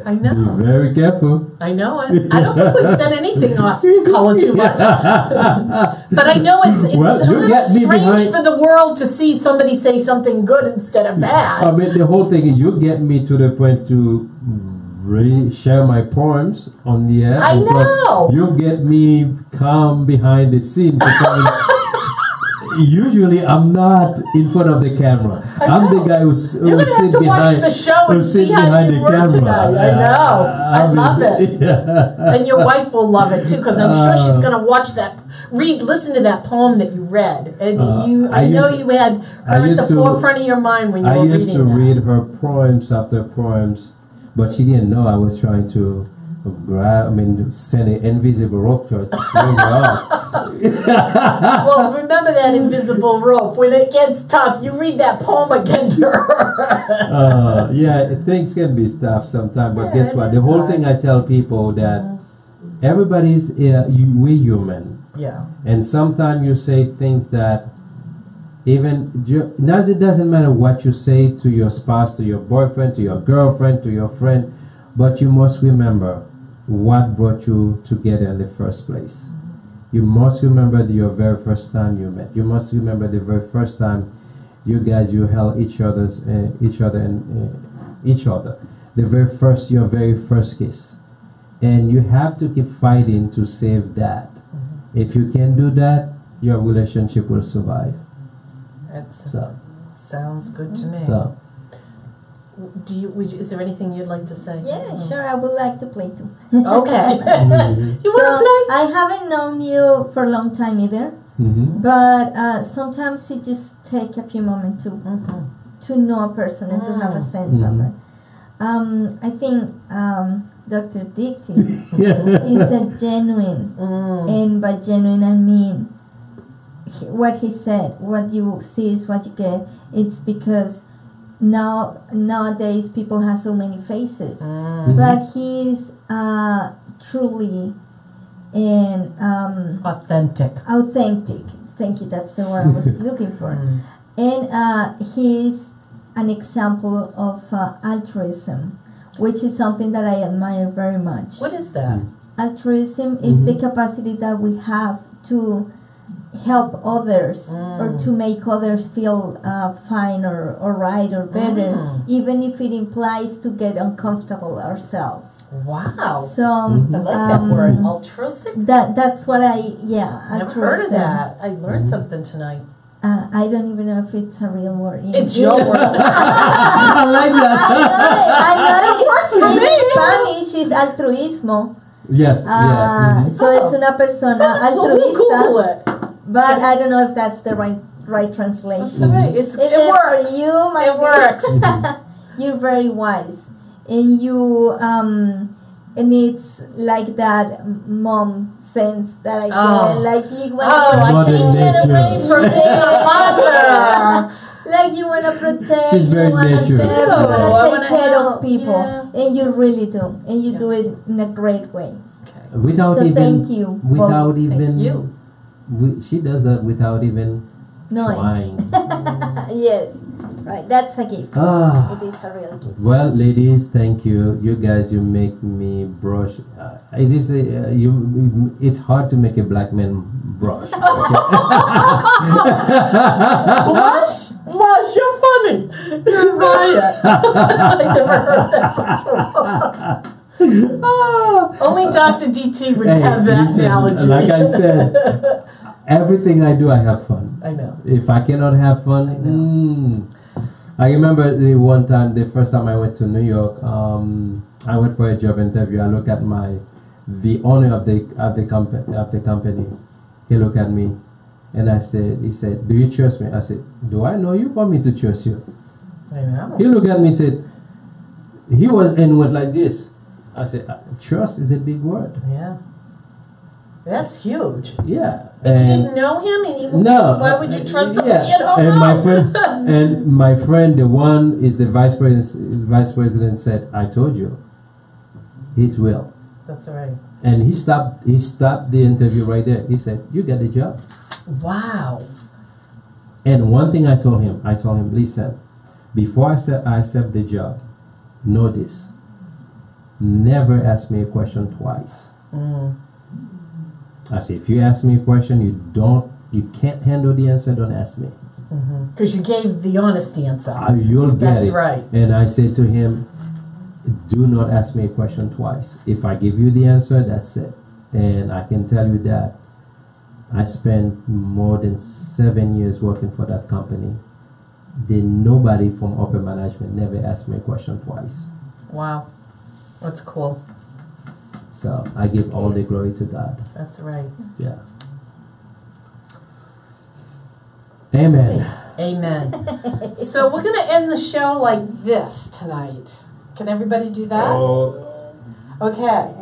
I know. Be very careful. I know it. I don't think we've said anything off color too much. But I know it's Well, a you little get me strange behind- for the world to see somebody say something good instead of I bad. mean, the whole thing. You get me to the point to really share my poems on the air. I because know. You get me calm behind the scene. Because usually, I'm not in front of the camera. I'm the guy who You're gonna have sit to behind. watch the show and who sit see how behind you the were camera. tonight. I know. I love it. Yeah. And your wife will love it too, because I'm sure she's going to watch that, listen to that poem that you read. And I know you had her at the forefront of your mind when you I were used reading to that. read her poems after poems, but she didn't know I was trying to send an invisible rope to her to bring her up. Well, remember that invisible rope. When it gets tough, you read that poem again to her. Yeah, things can be tough sometimes, but Yeah, guess it what? is The whole hard. thing I tell people that everybody's we human, Yeah. and sometimes you say things that it doesn't matter what you say to your spouse, to your boyfriend, to your girlfriend, to your friend, but you must remember what brought you together in the first place. You must remember your very first time you met. You must remember the very first time you held each other. Your very first kiss, and you have to keep fighting to save that. If you can do that, your relationship will survive. Sounds good to me. So, Is there anything you'd like to say? Yeah, sure. I would like to play too. Okay. You So want to play? I haven't known you for a long time either, but sometimes it just take a few moments to know a person and to have a sense of it. I think Dr. Dicty is a genuine, and by genuine I mean what he said. What you see is what you get. It's because nowadays people have so many faces, but he's truly and Authentic. Thank you, that's the word I was looking for. And he's an example of altruism, which is something that I admire very much. What is that? Altruism is the capacity that we have to help others or to make others feel fine or right or better, even if it implies to get uncomfortable ourselves. Wow. So I like that word. Altruistic? that's what I've heard of altruism. that. I learned something tonight. I don't even know if it's a real word. It's your word. I like that. I know it. In Spanish is altruismo. Yes. So it's una persona Well, we'll Google altruista. it. But I don't know if that's the right translation. That's all right. It And works. for you, my It works. You're very wise, and you and it's like that mom sense that I get. Like you want I Mother can't get nature. away from being a mother. like you want to protect. She's very you want to nature. take, I wanna care help, of people, yeah. and you really do, and you do it in a great way. Without So even, thank you. without both. even, Thank you. she does that without even Knowing. trying. Yes. Right, that's a gift. Ah. It is a real gift. Well, ladies, thank you. You guys, you make me blush. It is you. It's hard to make a black man blush. Okay? Blush? Blush, you're funny. You're right. I never heard that before. Only Dr. DT would have that listen, analogy. like I said, everything I do, I have fun. I know. If I cannot have fun, I remember the first time I went to New York. I went for a job interview. I look at the owner of the company. He looked at me, and he said, "Do you trust me?" I said, "Do I know you? Want me to trust you?" I know. He looked at me and said, he went like this. I said, "Trust is a big word." Yeah. That's huge. Yeah. You didn't know him, and you, No. why would you trust somebody Yeah. you don't And know? my friend, the one is the vice president, said, "I told you, he's will." That's right. And he stopped the interview right there. He said, "You get the job." Wow. And one thing I told him, listen, before I accept the job, know this. Never ask me a question twice. I said, if you ask me a question, you can't handle the answer, don't ask me. Because you gave the honest answer. You'll get That's it. right. And I said to him, do not ask me a question twice. If I give you the answer, that's it. And I can tell you that I spent more than 7 years working for that company. Nobody from upper management never asked me a question twice. Wow. That's cool. So I give all the glory to God. That's right. Yeah. Amen. Amen. So we're going to end the show like this tonight. Can everybody do that? Okay.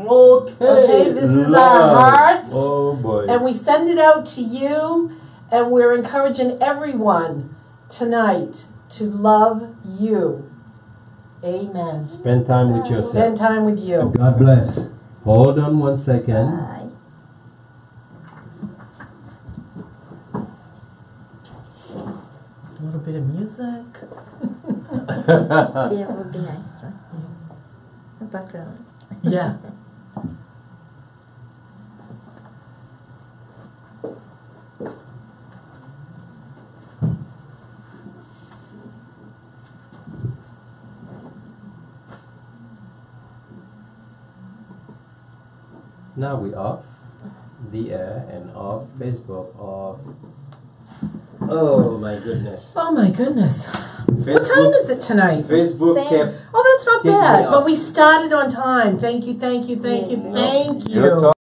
Okay, this is our hearts. Oh boy. And we send it out to you, and we're encouraging everyone tonight to love you. Amen. Spend time with yourself. Spend time with you. God bless. Hold on one second. Bye. A little bit of music. Yeah, would be nice, right? The background. Yeah. Now we off the air and off Facebook, off. Oh my goodness. Oh my goodness. What Facebook, time is it tonight? Facebook Same. kept. Oh, that's not Kick me bad. But off. we started on time. Thank you, thank you, thank you, Yes. thank You're you.